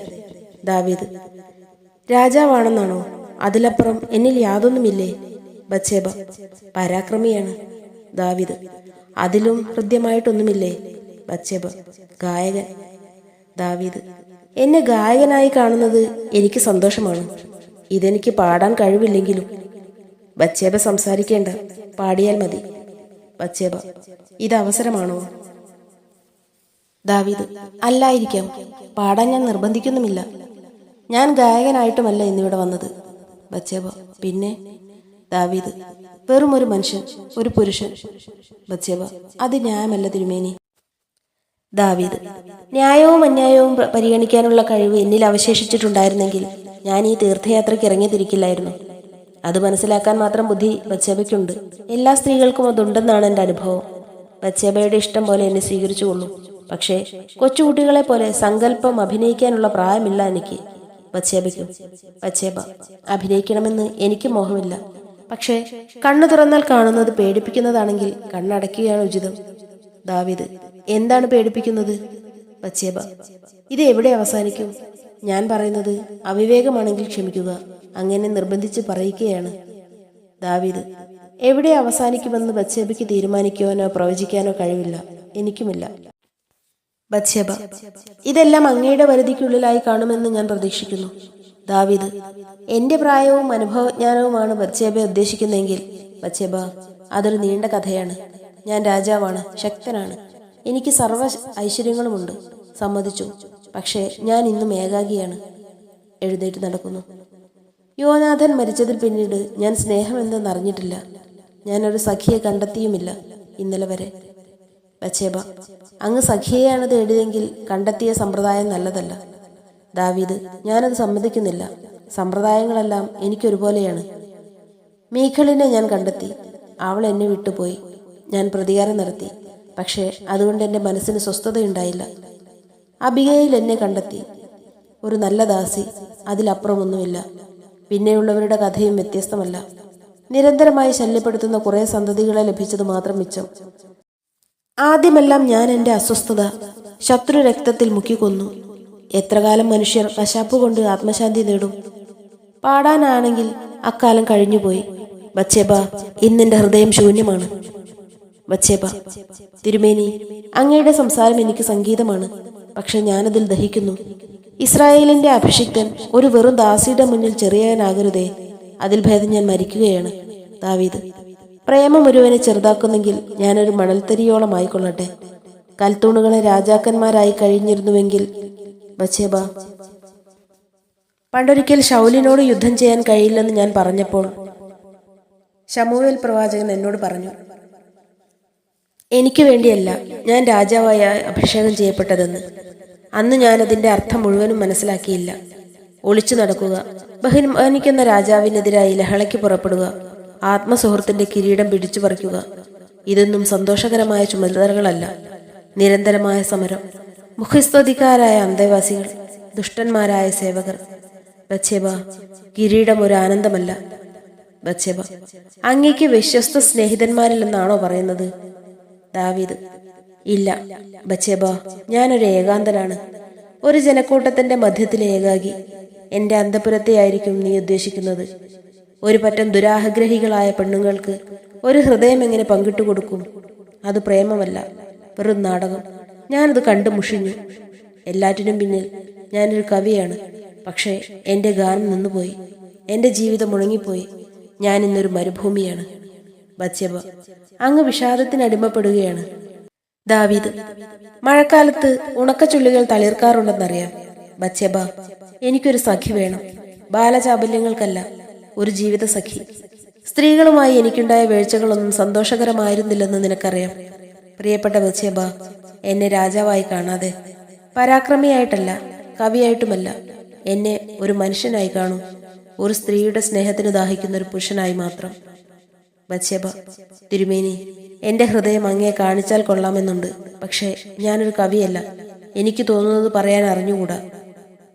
S1: ദാവീദ്: രാജാവാണെന്നാണോ? അതിലപ്പുറം എന്നിൽ യാതൊന്നുമില്ലേ? ബത്ശേബ: പരാക്രമിയാണ്. ദാവീദ്: അതിലും ഹൃദ്യമായിട്ടൊന്നുമില്ലേ? ബത്ശേബ: ഗായകൻ. ദാവീദ്: എന്നെ ഗായകനായി കാണുന്നത് എനിക്ക് സന്തോഷമാണ്. ഇതെനിക്ക് പാടാൻ കഴിവില്ലെങ്കിലും. ബത്ശേബ സംസാരിക്കേണ്ട, പാടിയാൽ മതി. ബത്ശേബ: ഇത് അവസരമാണോ? ദാവീദ്: അല്ലായിരിക്കാം. പാടാൻ ഞാൻ നിർബന്ധിക്കുന്നുമില്ല. ഞാൻ ഗായകനായിട്ടുമല്ല ഇന്നിവിടെ വന്നത്. ബത്ശേബ: പിന്നെ? ദാവീദ്: വെറും ഒരു മനുഷ്യൻ, ഒരു പുരുഷൻ. ബത്ശേബ: അത് ന്യായമല്ല തിരുമേനി. ദാവീദ്: ന്യായവും അന്യായവും പരിഗണിക്കാനുള്ള കഴിവ് എന്നിൽ അവശേഷിച്ചിട്ടുണ്ടായിരുന്നെങ്കിൽ ഞാൻ ഈ തീർത്ഥയാത്രയ്ക്ക് ഇറങ്ങിത്തിരിക്കില്ലായിരുന്നു. അത് മനസ്സിലാക്കാൻ മാത്രം ബുദ്ധി ബത്ശേബയ്ക്കുണ്ട്. എല്ലാ സ്ത്രീകൾക്കും അതുണ്ടെന്നാണ് എൻ്റെ അനുഭവം. ബത്ശേബയുടെ ഇഷ്ടം പോലെ എന്നെ സ്വീകരിച്ചുകൊള്ളൂ. പക്ഷേ കൊച്ചുകുട്ടികളെ പോലെ സങ്കല്പം അഭിനയിക്കാനുള്ള പ്രായമില്ല എനിക്ക്. ബത്ശേബയ്ക്കും: ബത്ശേബ: അഭിനയിക്കണമെന്ന് എനിക്ക് മോഹമില്ല. പക്ഷേ കണ്ണു തുറന്നാൽ കാണുന്നത് പേടിപ്പിക്കുന്നതാണെങ്കിൽ കണ്ണടയ്ക്കുകയാണ് ഉചിതം. ദാവീദ്: എന്താണ് പേടിപ്പിക്കുന്നത്? ബത്ശേബ: ഇത് എവിടെ അവസാനിക്കും? ഞാൻ പറയുന്നത് അവിവേകമാണെങ്കിൽ ക്ഷമിക്കുക. അങ്ങനെ നിർബന്ധിച്ച് പറയിക്കുകയാണ്. ദാവീദ്: എവിടെ അവസാനിക്കുമെന്ന് ബത്ശേബയ്ക്ക് തീരുമാനിക്കുവാനോ പ്രവചിക്കാനോ കഴിവില്ല. എനിക്കുമില്ല. ബത്ശേബ: ഇതെല്ലാം അങ്ങയുടെ പരിധിക്കുള്ളിലായി കാണുമെന്ന് ഞാൻ പ്രതീക്ഷിക്കുന്നു. ദാവീദ്: എന്റെ പ്രായവും അനുഭവജ്ഞാനവുമാണ് ബത്ശേബയെ ഉദ്ദേശിക്കുന്നതെങ്കിൽ ബത്ശേബ, അതൊരു നീണ്ട കഥയാണ്. ഞാൻ രാജാവാണ്, ശക്തനാണ്, എനിക്ക് സർവ്വ ഐശ്വര്യങ്ങളുമുണ്ട്. സമ്മതിച്ചു. പക്ഷേ ഞാൻ ഇന്നും ഏകാഗിയാണ്. എഴുന്നേറ്റ് നടക്കുന്നു. യോനാഥൻ മരിച്ചതിൽ പിന്നീട് ഞാൻ സ്നേഹം എന്തെന്നറിഞ്ഞിട്ടില്ല. ഞാനൊരു സഖിയെ കണ്ടെത്തിയുമില്ല ഇന്നലെ വരെ. ബത്ശേബ: അങ്ങ് സഖിയെയാണ് തേടിയതെങ്കിൽ കണ്ടെത്തിയ സമ്പ്രദായം നല്ലതല്ല. ദാവീദ്: ഞാനത് സമ്മതിക്കുന്നില്ല. സമ്പ്രദായങ്ങളെല്ലാം എനിക്കൊരുപോലെയാണ്. മീഖളിനെ ഞാൻ കണ്ടെത്തി. അവൾ എന്നെ വിട്ടുപോയി. ഞാൻ പ്രതികാരം നടത്തി. പക്ഷേ അതുകൊണ്ട് എൻ്റെ മനസ്സിന് സ്വസ്ഥതയുണ്ടായില്ല. അബിഗയിൽ എന്നെ കണ്ടെത്തി. ഒരു നല്ല ദാസി, അതിലപ്പുറമൊന്നുമില്ല. പിന്നെയുള്ളവരുടെ കഥയും വ്യത്യസ്തമല്ല. നിരന്തരമായി ശല്യപ്പെടുത്തുന്ന കുറേ സന്തതികളെ ലഭിച്ചത് മാത്രം മിച്ചം. ആദ്യമെല്ലാം ഞാൻ എൻ്റെ അസ്വസ്ഥത ശത്രു രക്തത്തിൽ മുക്കിക്കൊന്നു. എത്ര കാലം മനുഷ്യർ കശാപ്പുകൊണ്ട് ആത്മശാന്തി നേടും? പാടാനാണെങ്കിൽ അക്കാലം കഴിഞ്ഞുപോയി. ബത്ശേബ, ഇന്നെൻ്റെ ഹൃദയം ശൂന്യമാണ്. ബത്ശേബ: തിരുമേനി, അങ്ങയുടെ സംസാരം എനിക്ക് സംഗീതമാണ്. പക്ഷെ ഞാനതിൽ ദഹിക്കുന്നു. ഇസ്രായേലിന്റെ അഭിഷിക്തൻ ഒരു വെറും ദാസിയുടെ മുന്നിൽ ചെറിയവനാകരുതേ. അതിൽ ഭേദം ഞാൻ മരിക്കുകയാണ്. ദാവീദ്: പ്രേമം ഒരുവനെ ചെറുതാക്കുന്നെങ്കിൽ ഞാനൊരു മണൽത്തരിയോളം ആയിക്കൊള്ളട്ടെ. കൽത്തൂണുകളെ രാജാക്കന്മാരായി കഴിഞ്ഞിരുന്നുവെങ്കിൽ. ബത്ശേബ: പണ്ടൊരിക്കൽ ശൗലിനോട് യുദ്ധം ചെയ്യാൻ കഴിയില്ലെന്ന് ഞാൻ പറഞ്ഞപ്പോൾ ശമൂവേൽ പ്രവാചകൻ എന്നോട് പറഞ്ഞു, എനിക്ക് വേണ്ടിയല്ല ഞാൻ രാജാവായ അഭിഷേകം ചെയ്യപ്പെട്ടതെന്ന്. അന്ന് ഞാൻ അതിന്റെ അർത്ഥം മുഴുവനും മനസ്സിലാക്കിയില്ല. ഒളിച്ചു നടക്കുക, ബഹുമാനിക്കുന്ന രാജാവിനെതിരായി ലഹളയ്ക്ക് പുറപ്പെടുക, ആത്മസുഹൃത്തിന്റെ കിരീടം പിടിച്ചു പറിക്കുക, ഇതൊന്നും സന്തോഷകരമായ ചുമതലകളല്ല. നിരന്തരമായ സമരം, മുഖസ്തുതിക്കാരായ അന്തേവാസികൾ, ദുഷ്ടന്മാരായ സേവകർ. ബത്ശേബ: കിരീടം ഒരു ആനന്ദമല്ല. ബത്ശേബ: അങ്ങേക്ക് വിശ്വസ്ത സ്നേഹിതന്മാരില്ലെന്നാണോ പറയുന്നത്? ദാവീദ്: ഇല്ല ബത്ശേബ, ഞാനൊരു ഏകാന്തനാണ്, ഒരു ജനക്കൂട്ടത്തിന്റെ മധ്യത്തിലെ ഏകാഗി. എന്റെ അന്തഃപുരത്തെയായിരിക്കും നീ ഉദ്ദേശിക്കുന്നത്. ഒരു പറ്റം ദുരാഗ്രഹികളായ പെണ്ണുങ്ങൾക്ക് ഒരു ഹൃദയം എങ്ങനെ പങ്കിട്ടു കൊടുക്കും? അത് പ്രേമമല്ല, വെറും നാടകം. ഞാനത് കണ്ടു മുഷിഞ്ഞു. എല്ലാറ്റിനും പിന്നിൽ ഞാനൊരു കവിയാണ്. പക്ഷേ എൻ്റെ ഗാനം നിന്നുപോയി. എൻ്റെ ജീവിതം മുടങ്ങിപ്പോയി. ഞാൻ ഇന്നൊരു മരുഭൂമിയാണ്. ബത്ശേബ: അങ്ങ് വിഷാദത്തിന് അടിമപ്പെടുകയാണ്. ദാവീദ്: മഴക്കാലത്ത് ഉണക്കച്ചുള്ളികൾ തളിർക്കാറുണ്ടെന്നറിയാം. ബത്ശേബ: എനിക്കൊരു സഖി വേണം. ബാലചാബല്യങ്ങൾക്കല്ല, ഒരു ജീവിത സഖി. സ്ത്രീകളുമായി എനിക്കുണ്ടായ വീഴ്ചകളൊന്നും സന്തോഷകരമായിരുന്നില്ലെന്ന് നിനക്കറിയാം. പ്രിയപ്പെട്ട ബത്ശേബ, എന്നെ രാജാവായി കാണാതെ. പരാക്രമിയായിട്ടല്ല, കവിയായിട്ടുമല്ല. എന്നെ ഒരു മനുഷ്യനായി കാണൂ. ഒരു സ്ത്രീയുടെ സ്നേഹത്തിന് ദാഹിക്കുന്ന ഒരു പുരുഷനായി മാത്രം. ബത്ശേബ: തിരുമേനി, എൻ്റെ ഹൃദയം അങ്ങയെ കാണിച്ചാൽ കൊള്ളാമെന്നുണ്ട്. പക്ഷേ ഞാനൊരു കവിയല്ല. എനിക്ക് തോന്നുന്നത് പറയാൻ അറിഞ്ഞുകൂടാ.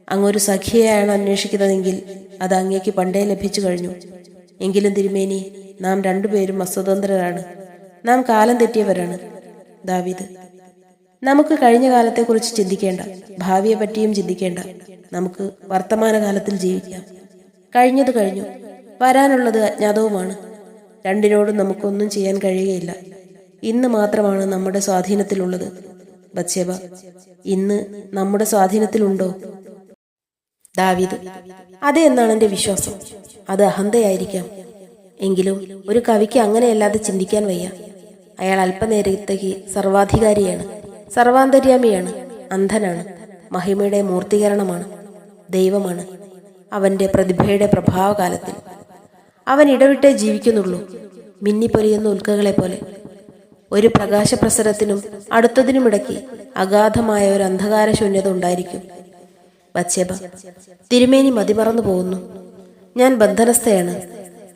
S1: അങ്ങൊരു സഖിയെയാണ് അന്വേഷിക്കുന്നതെങ്കിൽ അത് അങ്ങേക്ക് പണ്ടേ ലഭിച്ചു കഴിഞ്ഞു. എങ്കിലും തിരുമേനി, നാം രണ്ടുപേരും അസ്വതന്ത്രരാണ്. നാം കാലം തെറ്റിയവരാണ്. ദാവീദ്: നമുക്ക് കഴിഞ്ഞ കാലത്തെക്കുറിച്ച് ചിന്തിക്കേണ്ട, ഭാവിയെ പറ്റിയും ചിന്തിക്കേണ്ട. നമുക്ക് വർത്തമാനകാലത്തിൽ ജീവിക്കാം. കഴിഞ്ഞത് കഴിഞ്ഞു, വരാനുള്ളത് അജ്ഞാതവുമാണ്. രണ്ടിനോടും നമുക്കൊന്നും ചെയ്യാൻ കഴിയുകയില്ല. ഇന്ന് മാത്രമാണ് നമ്മുടെ സ്വാധീനത്തിലുള്ളത്. ബത്ശേബ: ഇന്ന് നമ്മുടെ സ്വാധീനത്തിലുണ്ടോ? ദാവീദ്: അതെ എന്നാണ് എൻ്റെ വിശ്വാസം. അത് അഹന്തയായിരിക്കാം. എങ്കിലും ഒരു കവിക്ക് അങ്ങനെയല്ലാതെ ചിന്തിക്കാൻ വയ്യ. അയാൾ അല്പനേരത്തേക്ക് സർവാധികാരിയാണ്, സർവാന്തര്യാമിയാണ്, അന്ധനാണ്, മഹിമയുടെ മൂർത്തീകരണമാണ്, ദൈവമാണ്. അവൻ്റെ പ്രതിഭയുടെ പ്രഭാവകാലത്തിൽ അവൻ ഇടവിട്ടേ ജീവിക്കുന്നുള്ളൂ, മിന്നിപ്പൊലിയുന്ന ഉൽക്കകളെ പോലെ. ഒരു പ്രകാശപ്രസരത്തിനും അടുത്തതിനുമിടയ്ക്ക് അഗാധമായ ഒരു അന്ധകാര ശൂന്യത ഉണ്ടായിരിക്കും. ബത്ശേബ: തിരുമേനി മതിമറന്നു പോകുന്നു. ഞാൻ ബന്ധനസ്ഥയാണ്.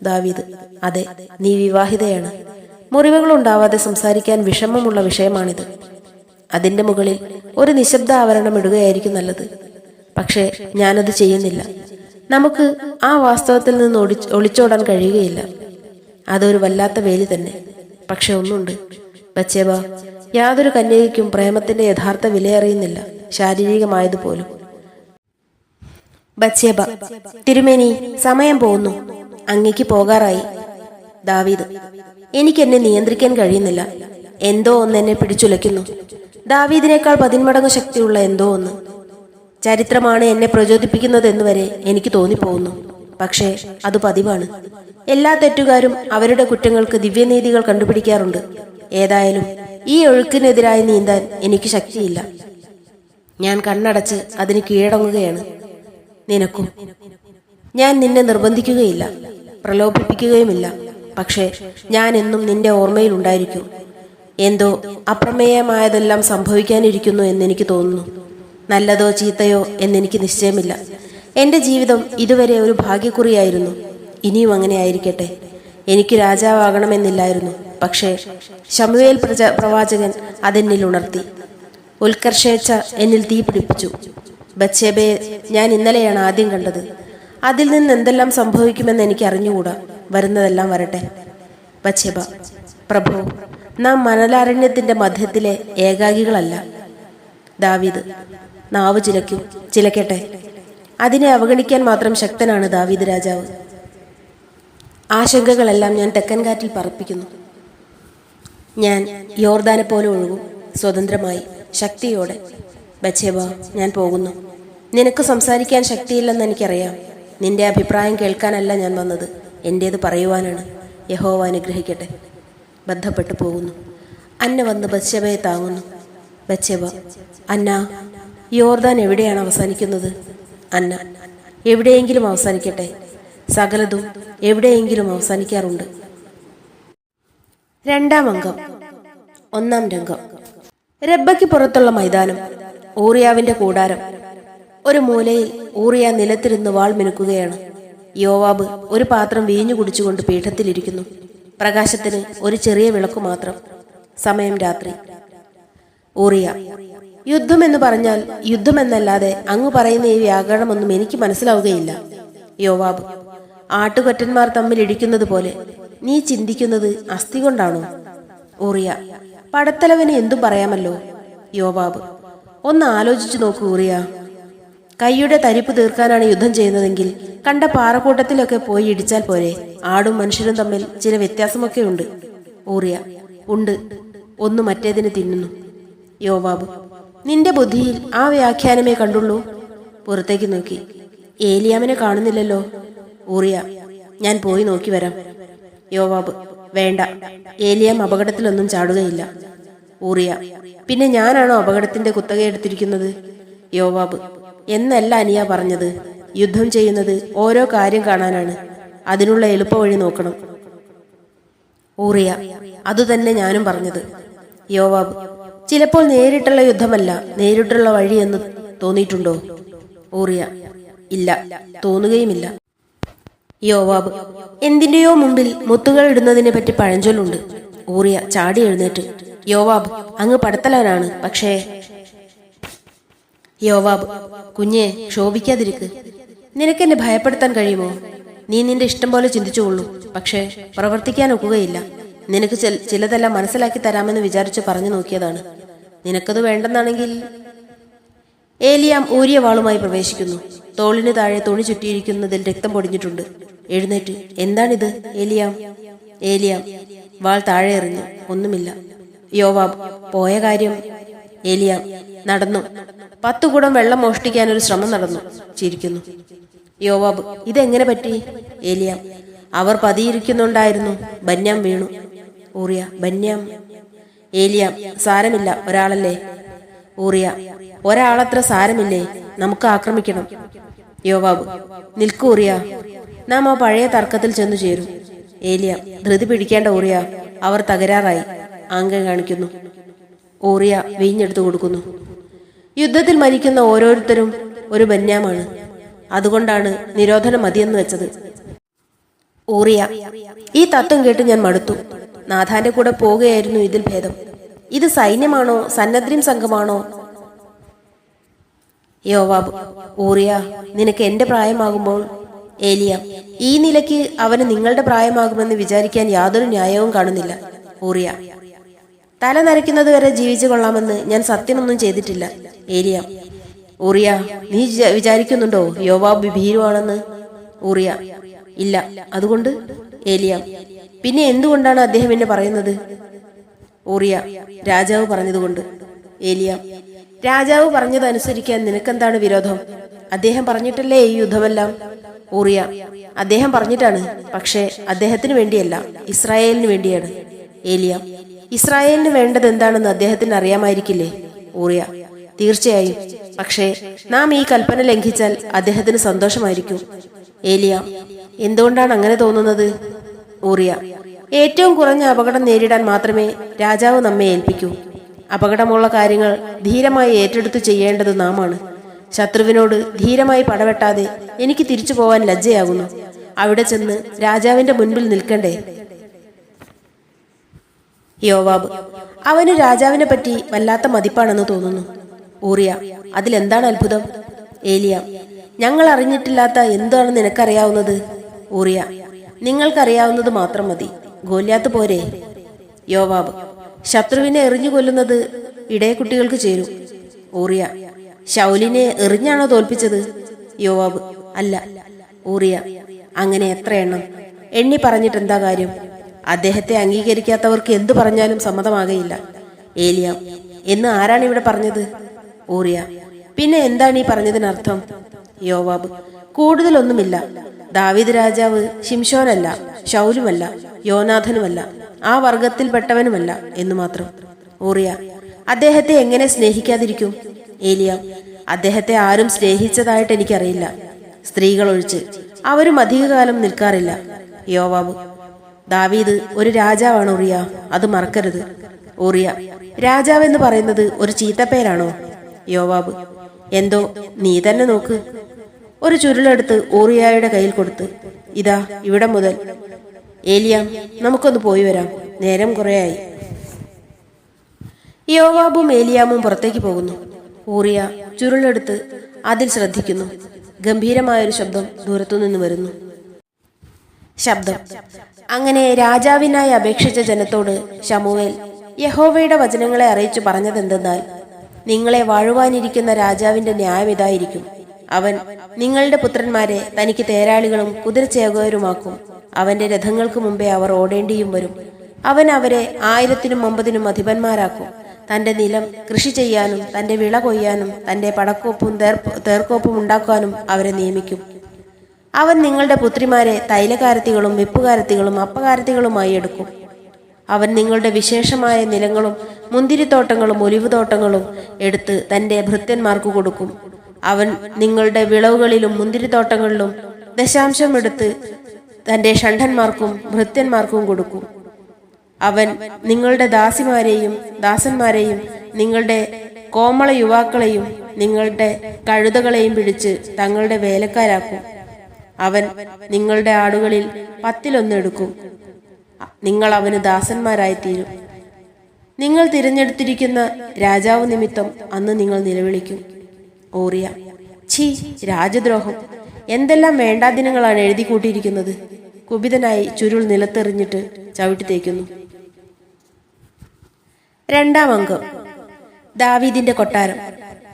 S1: ദാവീദ്: അതെ, നീ വിവാഹിതയാണ്. മുറിവുകളുണ്ടാവാതെ സംസാരിക്കാൻ വിഷമമുള്ള വിഷയമാണിത്. അതിന്റെ മുകളിൽ ഒരു നിശബ്ദ ആവരണം ഇടുകയായിരിക്കും നല്ലത്. പക്ഷേ ഞാനത് ചെയ്യുന്നില്ല. നമുക്ക് ആ വാസ്തവത്തിൽ നിന്ന് ഒളിച്ചോടാൻ കഴിയുകയില്ല. അതൊരു വല്ലാത്ത വേലി തന്നെ. പക്ഷെ ഒന്നുണ്ട് ബത്ശേബ, യാതൊരു കന്യകയ്ക്കും പ്രേമത്തിന്റെ യഥാർത്ഥ വിലയറിയുന്നില്ല, ശാരീരികമായതുപോലും. ബത്ശേബ: തിരുമേനി, സമയം പോകുന്നു. അങ്ങയ്ക്ക് പോകാറായി. ദാവീദ്: എനിക്കെന്നെ നിയന്ത്രിക്കാൻ കഴിയുന്നില്ല. എന്തോ ഒന്ന് എന്നെ പിടിച്ചുലയ്ക്കുന്നു. ദാവീദിനേക്കാൾ 10 മടങ്ങ് ശക്തിയുള്ള എന്തോ ഒന്ന്. ചരിത്രമാണ് എന്നെ പ്രചോദിപ്പിക്കുന്നതെന്നുവരെ എനിക്ക് തോന്നിപ്പോകുന്നു. പക്ഷേ അത് പതിവാണ്. എല്ലാ തെറ്റുകാരും അവരുടെ കുറ്റങ്ങൾക്ക് ദിവ്യനീതികൾ കണ്ടുപിടിക്കാറുണ്ട്. ഏതായാലും ഈ ഒഴുക്കിനെതിരായി നീന്താൻ എനിക്ക് ശക്തിയില്ല. ഞാൻ കണ്ണടച്ച് അതിന് കീഴടങ്ങുകയാണ്. നിനക്കും. ഞാൻ നിന്നെ നിർബന്ധിക്കുകയില്ല, പ്രലോഭിപ്പിക്കുകയുമില്ല. പക്ഷേ ഞാൻ എന്നും നിന്റെ ഓർമ്മയിൽ ഉണ്ടായിരിക്കും. എന്തോ അപ്രമേയമായതെല്ലാം സംഭവിക്കാനിരിക്കുന്നു എന്നെനിക്ക് തോന്നുന്നു. നല്ലതോ ചീത്തയോ എന്നെനിക്ക് നിശ്ചയമില്ല. എന്റെ ജീവിതം ഇതുവരെ ഒരു ഭാഗ്യക്കുറിയായിരുന്നു. ഇനിയും അങ്ങനെ ആയിരിക്കട്ടെ. എനിക്ക് രാജാവാകണമെന്നില്ലായിരുന്നു. പക്ഷേ ശമൂവേൽ പ്രവാചകൻ അതെന്നിൽ ഉണർത്തി. ഉത്കർഷേച്ഛ എന്നിൽ തീ പിടിപ്പിച്ചു. ബത്ശേബയെ ഞാൻ ഇന്നലെയാണ് ആദ്യം കണ്ടത്. അതിൽ നിന്ന് എന്തെല്ലാം സംഭവിക്കുമെന്ന് എനിക്ക് അറിഞ്ഞുകൂടാ. വരുന്നതെല്ലാം വരട്ടെ. ബത്ശേബ: പ്രഭു, നാം മണലാരണ്യത്തിന്റെ മധ്യത്തിലെ ഏകാകികളല്ല. ദാവീദ്: നാവ് ചിലക്കട്ടെ. അതിനെ അവഗണിക്കാൻ മാത്രം ശക്തനാണ് ദാവീദ് രാജാവ്. ആശങ്കകളെല്ലാം ഞാൻ തെക്കൻ കാറ്റിൽ പറപ്പിക്കുന്നു. ഞാൻ യോർദാനെ പോലെ ഒഴുകും, സ്വതന്ത്രമായി, ശക്തിയോടെ. ബത്ശേബ, ഞാൻ പോകുന്നു. നിനക്ക് സംസാരിക്കാൻ ശക്തിയില്ലെന്ന് എനിക്കറിയാം. നിന്റെ അഭിപ്രായം കേൾക്കാനല്ല ഞാൻ വന്നത്, എൻ്റേത് പറയുവാനാണ്. യഹോവ അനുഗ്രഹിക്കട്ടെ. ബന്ധപ്പെട്ടു പോകുന്നു. അന്ന വന്ന് ബത്ശേബയെ താങ്ങുന്നു. ബത്ശേബ: അന്ന, യോർദാൻ എവിടെയാണ് അവസാനിക്കുന്നത്? അന്ന: എവിടെയെങ്കിലും അവസാനിക്കട്ടെ. സകലതും എവിടെയെങ്കിലും അവസാനിക്കാറുണ്ട്. 2-ാം അംഗം. 1-ാം രംഗം. രബ്ബയ്ക്ക് പുറത്തുള്ള മൈതാനം. ഊറിയാവിന്റെ കൂടാരം. ഒരു മൂലയിൽ ഊറിയ നിലത്തിരുന്ന് വാൾ മിനുക്കുകയാണ്. യോവാബ് ഒരു പാത്രം വീഞ്ഞു കുടിച്ചുകൊണ്ട് പീഠത്തിലിരിക്കുന്നു. പ്രകാശത്തിന് ഒരു ചെറിയ വിളക്കു മാത്രം. സമയം രാത്രി. ഊറിയ: യുദ്ധമെന്ന് പറഞ്ഞാൽ യുദ്ധമെന്നല്ലാതെ അങ്ങ് പറയുന്ന ഈ വ്യാകരണമൊന്നും എനിക്ക് മനസ്സിലാവുകയില്ല. യോവാബ്: ആട്ടുകൊറ്റന്മാർ തമ്മിൽ ഇടിക്കുന്നത് പോലെ. നീ ചിന്തിക്കുന്നത് അസ്ഥി കൊണ്ടാണോ? ഊറിയ: പടത്തലവന് എന്തും പറയാമല്ലോ. യോവാബ്: ഒന്ന് ആലോചിച്ചു നോക്കൂ ഊറിയ. കൈയുടെ തരിപ്പ് തീർക്കാനാണ് യുദ്ധം ചെയ്യുന്നതെങ്കിൽ കണ്ട പാറക്കൂട്ടത്തിലൊക്കെ പോയി ഇടിച്ചാൽ പോരെ. ആടും മനുഷ്യരും തമ്മിൽ ചില വ്യത്യാസമൊക്കെ ഉണ്ട്. ഊറിയ: ഉണ്ട്, ഒന്ന് മറ്റേതിന് തിന്നുന്നു. യോവാബ്: നിന്റെ ബുദ്ധിയിൽ ആ വ്യാഖ്യാനമേ കണ്ടുള്ളൂ. പുറത്തേക്ക് നോക്കി. ഏലിയാമിനെ കാണുന്നില്ലല്ലോ. ഊറിയ: ഞാൻ പോയി നോക്കി വരാം. യോവാബ്: വേണ്ട, ഏലിയാം അപകടത്തിലൊന്നും ചാടുകയില്ല. ഊറിയ: പിന്നെ ഞാനാണോ അപകടത്തിന്റെ കുത്തക എടുത്തിരിക്കുന്നത്? യോവാബ്: എന്നല്ല അനിയ പറഞ്ഞത്. യുദ്ധം ചെയ്യുന്നത് ഓരോ കാര്യം കാണാനാണ്. അതിനുള്ള എളുപ്പവഴി നോക്കണം. ഊറിയ: അതുതന്നെ ഞാനും പറഞ്ഞത്. യോവാബ്: ചിലപ്പോൾ നേരിട്ടുള്ള യുദ്ധമല്ല നേരിട്ടുള്ള വഴി എന്ന് തോന്നിയിട്ടുണ്ടോ? ഊറിയ: ഇല്ല, തോന്നുകയുമില്ല. യോവാബ്: എന്തിന്റെയോ മുമ്പിൽ മുത്തുകൾ ഇടുന്നതിനെ പറ്റി പഴഞ്ചൊല്ലുണ്ട്. ഊറിയ ചാടി എഴുന്നേറ്റ്. യോവാബ്: അങ്ങ് പടത്തലവനാണ്, പക്ഷേ. യോവാബ്: കുഞ്ഞെ, ക്ഷോഭിക്കാതിരിക്ക്. നിനക്കെന്നെ ഭയപ്പെടുത്താൻ കഴിയുമോ? നീ നിന്റെ ഇഷ്ടം പോലെ ചിന്തിച്ചുകൊള്ളൂ, പക്ഷേ പ്രവർത്തിക്കാൻ ഒക്കുകയില്ല. നിനക്ക് ചിലതെല്ലാം മനസ്സിലാക്കി തരാമെന്ന് വിചാരിച്ചു പറഞ്ഞു നോക്കിയതാണ്. നിനക്കത് വേണ്ടെന്നാണെങ്കിൽ. ഏലിയാം ഊരിയ വാളുമായി പ്രവേശിക്കുന്നു. തോളിന് താഴെ തുണി ചുറ്റിയിരിക്കുന്നതിൽ രക്തം പൊടിഞ്ഞിട്ടുണ്ട്. എഴുന്നേറ്റ്. എന്താണിത് ഏലിയാം? ഏലിയാം വാൾ താഴെ എറിഞ്ഞു. ഒന്നുമില്ല. യോവാബ്: പോയ കാര്യം? ഏലിയാം: നടന്നു. 10 കുടം വെള്ളം മോഷ്ടിക്കാൻ ഒരു ശ്രമം നടന്നു. ചിരിക്കുന്നു. യോവാബ്: ഇതെങ്ങനെ പറ്റി? ഏലിയാം: അവർ പതിയിരിക്കുന്നുണ്ടായിരുന്നു. ബന്യാം വീണു. ഊറിയ: ബന്യാം? ഏലിയാം: സാരമില്ല, ഒരാളല്ലേ. ഊറിയ: ഒരാളത്ര സാരമില്ലേ, നമുക്ക് ആക്രമിക്കണം. യോവാബ്: നിൽക്കൂ ഊറിയ, നാം ആ പഴയ തർക്കത്തിൽ ചെന്നു ചേരും. ഏലിയാം: ധൃതി പിടിക്കേണ്ട ഊറിയ, അവർ തകരാറായി. ആംഗ്യം കാണിക്കുന്നു. ഊറിയ വീഞ്ഞെടുത്തു കൊടുക്കുന്നു. യുദ്ധത്തിൽ മരിക്കുന്ന ഓരോരുത്തരും ഒരു ബന്യാമാണ്. അതുകൊണ്ടാണ് നിരോധനം മതിയെന്ന് വെച്ചത്. ഊറിയ: ഈ തത്വം കേട്ട് ഞാൻ മടുത്തു. നാഥാന്റെ കൂടെ പോവുകയായിരുന്നു ഇതിൽ ഭേദം. ഇത് സൈന്യമാണോ സന്നദ്രീം സംഘമാണോ? യോവാബ്: ഊറിയ, നിനക്ക് എന്റെ പ്രായമാകുമ്പോൾ. ഏലിയാം: ഈ നിലയ്ക്ക് അവന് നിങ്ങളുടെ പ്രായമാകുമെന്ന് വിചാരിക്കാൻ യാതൊരു ന്യായവും കാണുന്നില്ല. ഊറിയ: തല നരയ്ക്കുന്നത് വരെ ജീവിച്ചു കൊള്ളാമെന്ന് ഞാൻ സത്യമൊന്നും ചെയ്തിട്ടില്ല. ഏലിയാം: ഊറിയ, നീ വിചാരിക്കുന്നുണ്ടോ യോവാബ് ഭീരുവാണെന്ന്? ഊറിയ: ഇല്ല. അതുകൊണ്ട്? ഏലിയാം: പിന്നെ എന്തുകൊണ്ടാണ് അദ്ദേഹം എന്നെ പറയുന്നത്? ഊറിയ: രാജാവ് പറഞ്ഞതുകൊണ്ട്. ഏലിയാം: രാജാവ് പറഞ്ഞതനുസരിക്കാൻ നിനക്കെന്താണ് വിരോധം? അദ്ദേഹം പറഞ്ഞിട്ടല്ലേ ഈ യുദ്ധമെല്ലാം? ഊറിയ: അദ്ദേഹം പറഞ്ഞിട്ടാണ്. പക്ഷേ അദ്ദേഹത്തിന് വേണ്ടിയല്ല, ഇസ്രായേലിന് വേണ്ടിയാണ്. ഏലിയാം: ഇസ്രായേലിന് വേണ്ടത് എന്താണെന്ന് അദ്ദേഹത്തിന് അറിയാമായിരിക്കില്ലേ? ഊറിയ: തീർച്ചയായും. പക്ഷേ നാം ഈ കൽപ്പന ലംഘിച്ചാൽ അദ്ദേഹത്തിന് സന്തോഷമായിരിക്കും. ഏലിയാം: എന്തുകൊണ്ടാണ് അങ്ങനെ തോന്നുന്നത്? ഊറിയ: ഏറ്റവും കുറഞ്ഞ അപകടം നേരിടാൻ മാത്രമേ രാജാവ് നമ്മെ ഏൽപ്പിക്കൂ. അപകടമുള്ള കാര്യങ്ങൾ ധീരമായി ഏറ്റെടുത്തു ചെയ്യേണ്ടത് നാമാണ്. ശത്രുവിനോട് ധീരമായി പടവെട്ടാതെ എനിക്ക് തിരിച്ചു പോവാൻ ലജ്ജയാകുന്നു. അവിടെ ചെന്ന് രാജാവിന്റെ മുൻപിൽ നിൽക്കണ്ടേ? യോവാബ്: അവന് രാജാവിനെ പറ്റി വല്ലാത്ത മതിപ്പാണെന്ന് തോന്നുന്നു. ഊറിയ: അതിലെന്താണ് അത്ഭുതം? ഏലിയാം: ഞങ്ങൾ അറിഞ്ഞിട്ടില്ലാത്ത എന്താണ് നിനക്കറിയാവുന്നത്? ഊറിയ: നിങ്ങൾക്കറിയാവുന്നത് മാത്രം മതി. ഗോല്യാത്ത് പോരെ? യോവാബ്: ശത്രുവിനെ എറിഞ്ഞു കൊല്ലുന്നത് ഇടയക്കുട്ടികൾക്ക് ചേരും. ഊറിയ: ശൗലിനെ എറിഞ്ഞാണോ തോൽപ്പിച്ചത്? യോവാബ്: അല്ല. ഊറിയ: അങ്ങനെ എത്ര എണ്ണം? എണ്ണി പറഞ്ഞിട്ടെന്താ കാര്യം? അദ്ദേഹത്തെ അംഗീകരിക്കാത്തവർക്ക് എന്തു പറഞ്ഞാലും സമ്മതമാകയില്ല. ഏലിയാം: എന്ന് ആരാണ് ഇവിടെ പറഞ്ഞത്? ഊറിയ: പിന്നെ എന്താണ് ഈ പറഞ്ഞതിനർത്ഥം? യോവാബ്: കൂടുതലൊന്നുമില്ല. ദാവീദ് രാജാവ് ശിംശോനല്ല, ശൗലുമല്ല, യോനാഥനുമല്ല, ആ വർഗത്തിൽപ്പെട്ടവനുമല്ല എന്നു മാത്രം. ഊറിയ: അദ്ദേഹത്തെ എങ്ങനെ സ്നേഹിക്കാതിരിക്കും? ഏലിയാം: അദ്ദേഹത്തെ ആരും സ്നേഹിച്ചതായിട്ട് എനിക്കറിയില്ല, സ്ത്രീകൾ ഒഴിച്ച്. അവരും അധികകാലം നിൽക്കാറില്ല. യോവാബ്: ദാവീദ് ഒരു രാജാവാണ് ഊറിയ, അത് മറക്കരുത്. ഊറിയ: രാജാവെന്ന് പറയുന്നത് ഒരു ചീത്തപ്പേരാണോ? യോവാബ്: എന്തോ, നീ തന്നെ നോക്ക്. ഒരു ചുരുളെടുത്ത് ഊറിയായുടെ കയ്യിൽ കൊടുത്ത്, ഇതാ ഇവിടെ മുതൽ. ഏലിയാം: നമുക്കൊന്ന് പോയി വരാം, നേരം കുറേയായി. യോവാബും ഏലിയാമും പുറത്തേക്ക് പോകുന്നു. ഊറിയ ചുരുളെടുത്ത് അതിൽ ശ്രദ്ധിക്കുന്നു. ഗംഭീരമായൊരു ശബ്ദം ദൂരത്തുനിന്ന് വരുന്നു. ശബ്ദം: അങ്ങനെ രാജാവിനായി അപേക്ഷിച്ച ജനത്തോട് ശമൂവേൽ യഹോവയുടെ വചനങ്ങളെ അറിയിച്ചു പറഞ്ഞതെന്തെന്നാൽ, നിങ്ങളെ വാഴുവാനിരിക്കുന്ന രാജാവിന്റെ ന്യായം ഇതായിരിക്കും. അവൻ നിങ്ങളുടെ പുത്രന്മാരെ തനിക്ക് തേരാളികളും കുതിരച്ചേവകരുമാക്കും. അവന്റെ രഥങ്ങൾക്ക് മുമ്പേ അവർ ഓടേണ്ടിയും വരും. അവൻ അവരെ 1000-50 അധിപന്മാരാക്കും. തന്റെ നിലം കൃഷി ചെയ്യാനും തന്റെ വിള കൊയ്യാനും തന്റെ പടക്കോപ്പും തേർക്കോപ്പും ഉണ്ടാക്കാനും അവരെ നിയമിക്കും. അവൻ നിങ്ങളുടെ പുത്രിമാരെ തൈലകാരത്തികളും വിപ്പുകാരത്തികളും അപ്പകാരത്തികളുമായി എടുക്കും. അവൻ നിങ്ങളുടെ വിശേഷമായ നിലങ്ങളും മുന്തിരിത്തോട്ടങ്ങളും ഒലിവുതോട്ടങ്ങളും എടുത്ത് തന്റെ ഭൃത്യന്മാർക്ക് കൊടുക്കും. അവൻ നിങ്ങളുടെ വിളവുകളിലും മുന്തിരിത്തോട്ടങ്ങളിലും ദശാംശം എടുത്ത് തന്റെ ഷണ്ഡന്മാർക്കും ഭൃത്യന്മാർക്കും കൊടുക്കും. അവൻ നിങ്ങളുടെ ദാസിമാരെയും ദാസന്മാരെയും നിങ്ങളുടെ കോമള യുവാക്കളെയും നിങ്ങളുടെ കഴുതകളെയും പിടിച്ച് തങ്ങളുടെ വേലക്കാരാക്കും. അവൻ നിങ്ങളുടെ ആടുകളിൽ 10 എടുക്കും. നിങ്ങൾ അവന് ദാസന്മാരായിത്തീരും. നിങ്ങൾ തിരഞ്ഞെടുത്തിരിക്കുന്ന രാജാവ് നിമിത്തം അന്ന് നിങ്ങൾ നിലവിളിക്കും. ഊറിയ: ഛീ, രാജദ്രോഹം! എന്തെല്ലാം വേണ്ടാദിനങ്ങളാണ് എഴുതി കൂട്ടിയിരിക്കുന്നത്. കുപിതനായി ചുരുൾ നിലത്തെറിഞ്ഞിട്ട് ചവിട്ടി തേക്കുന്നു. 2-ാം അംഗം. ദാവീദിന്റെ കൊട്ടാരം.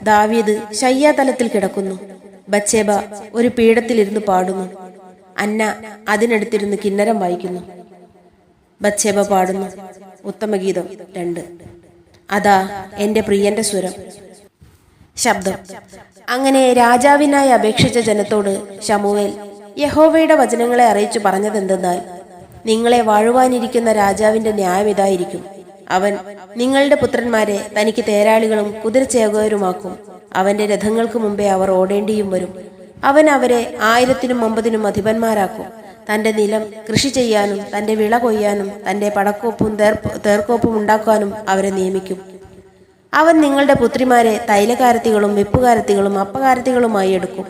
S1: ദാവീദ് ശയ്യാതലത്തിൽ കിടക്കുന്നു. ബത്ശേബ ഒരു പീഠത്തിലിരുന്ന് പാടുന്നു. അന്ന അതിനടുത്തിരുന്ന് കിന്നരം വായിക്കുന്നു. ബത്ശേബ പാടുന്നു. ഉത്തമഗീതം 2. അതാ എന്റെ പ്രിയന്റെ സ്വരം. ശബ്ദം: അങ്ങനെ രാജാവിനായി അപേക്ഷിച്ച ജനത്തോട് ശമൂവേൽ യഹോവയുടെ വചനങ്ങളെ അറിയിച്ചു പറഞ്ഞതെന്തെന്നാൽ, നിങ്ങളെ വാഴുവാനിരിക്കുന്ന രാജാവിന്റെ ന്യായം ഇതായിരിക്കും. അവൻ നിങ്ങളുടെ പുത്രന്മാരെ തനിക്ക് തേരാളികളും കുതിരച്ചേവകരുമാക്കും. അവന്റെ രഥങ്ങൾക്ക് മുമ്പേ അവർ ഓടേണ്ടിയും വരും. അവൻ അവരെ 1000-50 അധിപന്മാരാക്കും. തൻ്റെ നിലം കൃഷി ചെയ്യാനും തൻ്റെ വിള കൊയ്യാനും തൻ്റെ പടക്കോപ്പും തേർക്കോപ്പും ഉണ്ടാക്കാനും അവരെ നിയമിക്കും. അവൻ നിങ്ങളുടെ പുത്രിമാരെ തൈലകാരത്തികളും വെപ്പുകാരത്തികളും അപ്പകാരത്തികളുമായി എടുക്കും.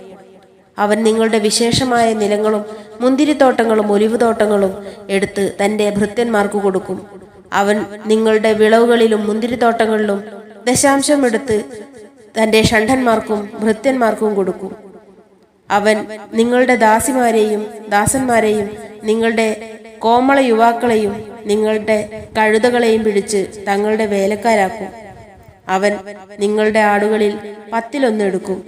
S1: അവൻ നിങ്ങളുടെ വിശേഷമായ നിലങ്ങളും മുന്തിരിത്തോട്ടങ്ങളും ഒലിവുതോട്ടങ്ങളും എടുത്ത് തൻ്റെ ഭൃത്യന്മാർക്ക് കൊടുക്കും. അവൻ നിങ്ങളുടെ വിളവുകളിലും മുന്തിരിത്തോട്ടങ്ങളിലും ദശാംശം എടുത്ത് തൻ്റെ ഷണ്ഡന്മാർക്കും ഭൃത്യന്മാർക്കും കൊടുക്കും. അവൻ നിങ്ങളുടെ ദാസിമാരെയും ദാസന്മാരെയും നിങ്ങളുടെ കോമള യുവാക്കളെയും നിങ്ങളുടെ കഴുതകളെയും പിടിച്ച് തങ്ങളുടെ വേലക്കാരാക്കും. അവൻ നിങ്ങളുടെ ആടുകളിൽ 10 എടുക്കും.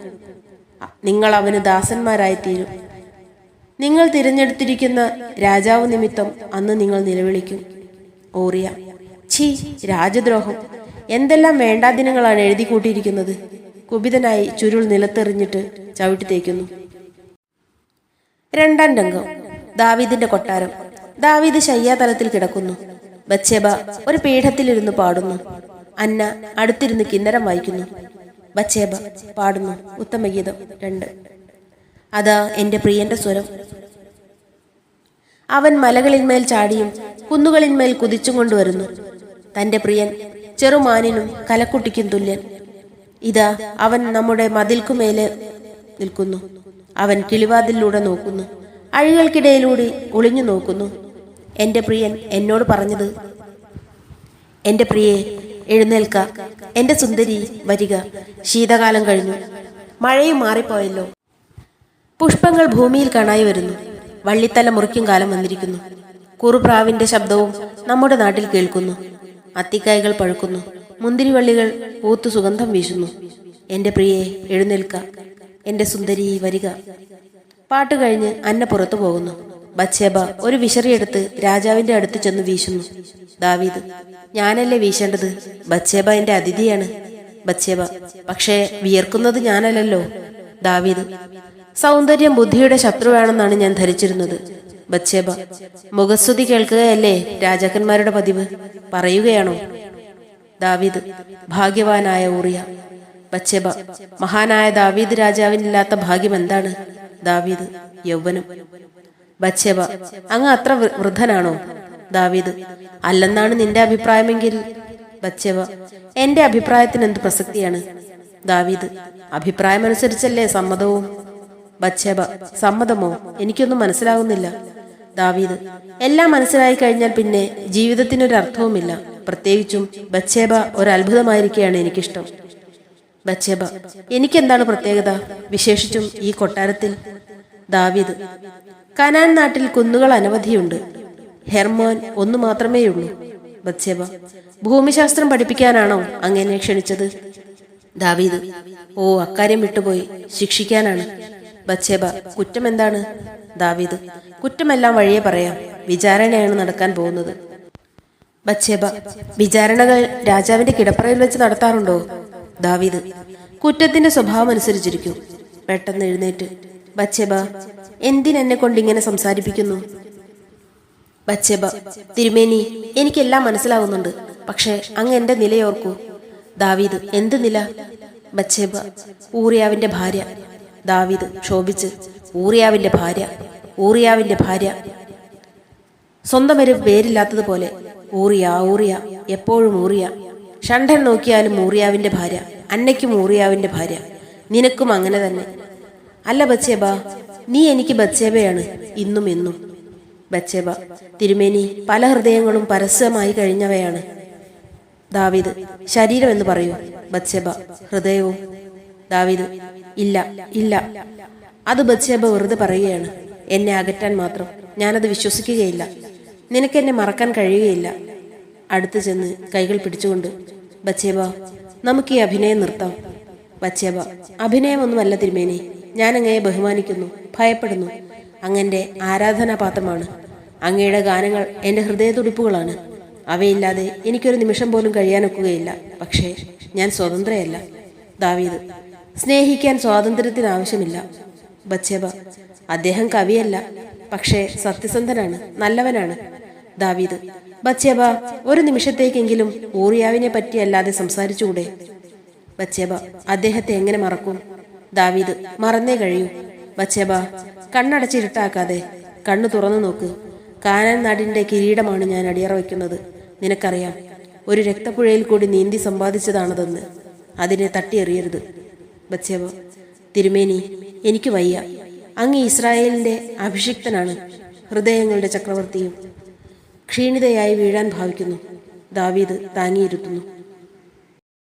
S1: നിങ്ങൾ അവന് ദാസന്മാരായിത്തീരും. നിങ്ങൾ തിരഞ്ഞെടുത്തിരിക്കുന്ന രാജാവ് നിമിത്തം അന്ന് നിങ്ങൾ നിലവിളിക്കും. ഊറിയ: ഛീ, രാജദ്രോഹം! എന്തെല്ലാം വേണ്ടാദിനങ്ങളാണ് എഴുതി കൂട്ടിയിരിക്കുന്നത്. കുപിതനായി ചുരുൾ നിലത്തെറിഞ്ഞിട്ട് ചവിട്ടി തേക്കുന്നു. 2-ാം രംഗം. ദാവീദിന്റെ കൊട്ടാരം. ദാവീദ് ശയ്യാതലത്തിൽ കിടക്കുന്നു. ബത്ശേബ ഒരു പീഠത്തിലിരുന്ന് പാടുന്നു. അന്ന അടുത്തിരുന്ന് കിന്നരം വായിക്കുന്നു. ബത്ശേബ പാടുന്നു. ഉത്തമഗീതം 2. അതാ എൻ്റെ പ്രിയന്റെ സ്വരം. അവൻ മലകളിന്മേൽ ചാടിയും കുന്നുകളിന്മേൽ കുതിച്ചും കൊണ്ടുവരുന്നു. തൻ്റെ പ്രിയൻ ചെറുമാനിനും കലക്കുട്ടിക്കും തുല്യൻ. ഇതാ അവൻ നമ്മുടെ മതിൽക്കുമേലെ നിൽക്കുന്നു. അവൻ കിളിവാതിലൂടെ നോക്കുന്നു, അഴികൾക്കിടയിലൂടെ ഒളിഞ്ഞു നോക്കുന്നു. എൻ്റെ പ്രിയൻ എന്നോട് പറഞ്ഞത്: എൻ്റെ പ്രിയേ, എഴുന്നേൽക്ക, എൻ്റെ സുന്ദരി വരിക. ശീതകാലം കഴിഞ്ഞു, മഴയും മാറിപ്പോയല്ലോ. പുഷ്പങ്ങൾ ഭൂമിയിൽ കാണായി വരുന്നു. വള്ളിത്തല മുറിക്കും കാലം വന്നിരിക്കുന്നു. കുറുപ്രാവിന്റെ ശബ്ദവും നമ്മുടെ നാട്ടിൽ കേൾക്കുന്നു. അത്തിക്കായ്കൾ പഴുക്കുന്നു, മുന്തിരിവള്ളികൾ പൂത്തു സുഗന്ധം വീശുന്നു. എൻ്റെ പ്രിയേ, എഴുന്നേൽക്ക, എൻ്റെ സുന്ദരി വരിക. പാട്ട് കഴിഞ്ഞ് അന്ന പുറത്തു പോകുന്നു. ബത്ശേബ ഒരു വിശറിയെടുത്ത് രാജാവിന്റെ അടുത്ത് ചെന്ന് വീശുന്നു. ദാവീദ്: ഞാനല്ലേ വീശേണ്ടത്? ബത്ശേബ എന്റെ അതിഥിയാണ്. ബത്ശേബ: പക്ഷേ വിയർക്കുന്നത് ഞാനല്ലല്ലോ. ദാവീദ്: സൗന്ദര്യം ബുദ്ധിയുടെ ശത്രുവാണെന്നാണ് ഞാൻ ധരിച്ചിരുന്നത്. ബത്ശേബ: മുഖസ്തുതി കേൾക്കുകയല്ലേ രാജാക്കന്മാരുടെ പതിവ്, പറയുകയാണോ? ദാവീദ്: ഭാഗ്യവാനായ ഊറിയ. ബത്ശേബ: മഹാനായ ദാവീദ് രാജാവിനില്ലാത്ത ഭാഗ്യം എന്താണ്? ദാവീദ്: യൗവനം. ബത്ശേബ: അങ്ങ് അത്ര വൃദ്ധനാണോ? ദാവീദ്: അല്ലെന്നാണ് നിന്റെ അഭിപ്രായമെങ്കിൽ. ബത്ശേബ: എന്റെ അഭിപ്രായത്തിന് എന്ത് പ്രസക്തിയാണ്? ദാവീദ്: അഭിപ്രായമനുസരിച്ചല്ലേ സമ്മതവും. ബത്ശേബ: സമ്മതമോ? എനിക്കൊന്നും മനസ്സിലാകുന്നില്ല. ദാവീദ്: എല്ലാം മനസ്സിലായി കഴിഞ്ഞാൽ പിന്നെ ജീവിതത്തിനൊരു അർത്ഥവുമില്ല. പ്രത്യേകിച്ചും ബത്ശേബ ഒരു അത്ഭുതമായിരിക്കുകയാണ് എനിക്കിഷ്ടം. ബത്ശേബ: എനിക്കെന്താണ് പ്രത്യേകത, വിശേഷിച്ചും ഈ കൊട്ടാരത്തിൽ? ദാവീദ്: കനാൻ നാട്ടിൽ കുന്നുകൾ അനവധിയുണ്ട്. ഹെർമോൻ ഒന്നു മാത്രമേയുള്ളൂ. ബത്ശേബ: ഭൂമിശാസ്ത്രം പഠിപ്പിക്കാനാണോ അങ്ങനെ ക്ഷണിച്ചത്? ദാവീദ്: ഓ, അക്കാര്യം വിട്ടുപോയി, ശിക്ഷിക്കാനാണ്. ബത്ശേബ: കുറ്റം എന്താണ്? ദാവീദ്: കുറ്റമെല്ലാം വഴിയെ പറയാം. വിചാരണയാണ് നടക്കാൻ പോകുന്നത്. ബത്ശേബ: വിചാരണകൾ രാജാവിന്റെ കിടപ്പറയിൽ വെച്ച് നടത്താറുണ്ടോ? ദാവീദ്: കുറ്റത്തിന്റെ സ്വഭാവം അനുസരിച്ചിരിക്കും. പെട്ടെന്ന് എഴുന്നേറ്റ് ബത്ശേബ: എന്തിനെന്നെ കൊണ്ടിങ്ങനെ സംസാരിപ്പിക്കുന്നു? ബത്ശേബ: തിരുമേനി, എനിക്കെല്ലാം മനസ്സിലാവുന്നുണ്ട്. പക്ഷേ അങ്ങ് എന്റെ നിലയോർക്കൂ. ദാവീദ്: എന്ത് നില? ബത്ശേബ: ഊറിയാവിന്റെ ഭാര്യ. ദാവീദ് ക്ഷോഭിച്ച്: ഊറിയാവിന്റെ ഭാര്യ, ഊറിയാവിന്റെ ഭാര്യ. സ്വന്തം ഒരു പേരില്ലാത്തതുപോലെ ഊറിയ ഊറിയ, എപ്പോഴും ഊറിയ. ഷണ്ഡൻ നോക്കിയാലും ഊറിയാവിന്റെ ഭാര്യ, അന്നയ്ക്കും ഊറിയാവിന്റെ ഭാര്യ, നിനക്കും അങ്ങനെ തന്നെ. അല്ല ബത്ശേബ, നീ എനിക്ക് ബത്ശേബയാണ് ഇന്നും എന്നും. ബത്ശേബ: തിരുമേനി, പല ഹൃദയങ്ങളും പരസ്യമായി കഴിഞ്ഞവയാണ്. ദാവീദ്: ശരീരം എന്ന് പറയൂ. ബത്ശേബ: ഹൃദയവും. ദാവീദ്: ഇല്ല ഇല്ല, അത് ബത്ശേബ വെറുതെ പറയുകയാണ്, എന്നെ അകറ്റാൻ മാത്രം. ഞാനത് വിശ്വസിക്കുകയില്ല. നിനക്കെന്നെ മറക്കാൻ കഴിയുകയില്ല. അടുത്ത് ചെന്ന് കൈകൾ പിടിച്ചുകൊണ്ട്: ബത്ശേബ, നമുക്ക് ഈ അഭിനയം നിർത്താം. ബത്ശേബ: അഭിനയമൊന്നുമല്ല തിരുമേനി, ഞാൻ അങ്ങയെ ബഹുമാനിക്കുന്നു, ഭയപ്പെടുന്നു. അങ്ങന്റെ ആരാധനാപാത്രമാണ്. അങ്ങയുടെ ഗാനങ്ങൾ എൻ്റെ ഹൃദയതുടിപ്പുകളാണ്. അവയില്ലാതെ എനിക്കൊരു നിമിഷം പോലും കഴിയാനൊക്കുകയില്ല. പക്ഷേ ഞാൻ സ്വതന്ത്രയല്ല. ദാവീദ്: സ്നേഹിക്കാൻ സ്വാതന്ത്ര്യത്തിന് ആവശ്യമില്ല. ബത്ശേബ: അദ്ദേഹം കവിയല്ല, പക്ഷേ സത്യസന്ധനാണ്, നല്ലവനാണ്. ദാവീദ്: ബത്ശേബ, ഒരു നിമിഷത്തേക്കെങ്കിലും ഊറിയാവിനെ പറ്റിയല്ലാതെ സംസാരിച്ചുകൂടെ? ബത്ശേബ: അദ്ദേഹത്തെ എങ്ങനെ മറക്കും? ദാവീദ്: മറന്നേ കഴിയൂ. ബത്ശേബ: കണ്ണടച്ചിരുട്ടാക്കാതെ. കണ്ണു തുറന്നു നോക്ക്. കാനാൻ നാടിൻ്റെ കിരീടമാണ് ഞാൻ അടിയറ വയ്ക്കുന്നത്. നിനക്കറിയാം, ഒരു രക്തപ്പുഴയിൽ കൂടി നീന്തി സമ്പാദിച്ചതാണതെന്ന്. അതിനെ തട്ടിയെറിയരുത്. ബത്ശേബ: തിരുമേനി, എനിക്ക് വയ്യ. അങ്ങ് ഇസ്രായേലിൻ്റെ അഭിഷിക്തനാണ്, ഹൃദയങ്ങളുടെ ചക്രവർത്തിയും. ക്ഷീണിതയായി വീഴാൻ ഭാവിക്കുന്നു. ദാവീദ് താങ്ങിയിരുത്തുന്നു.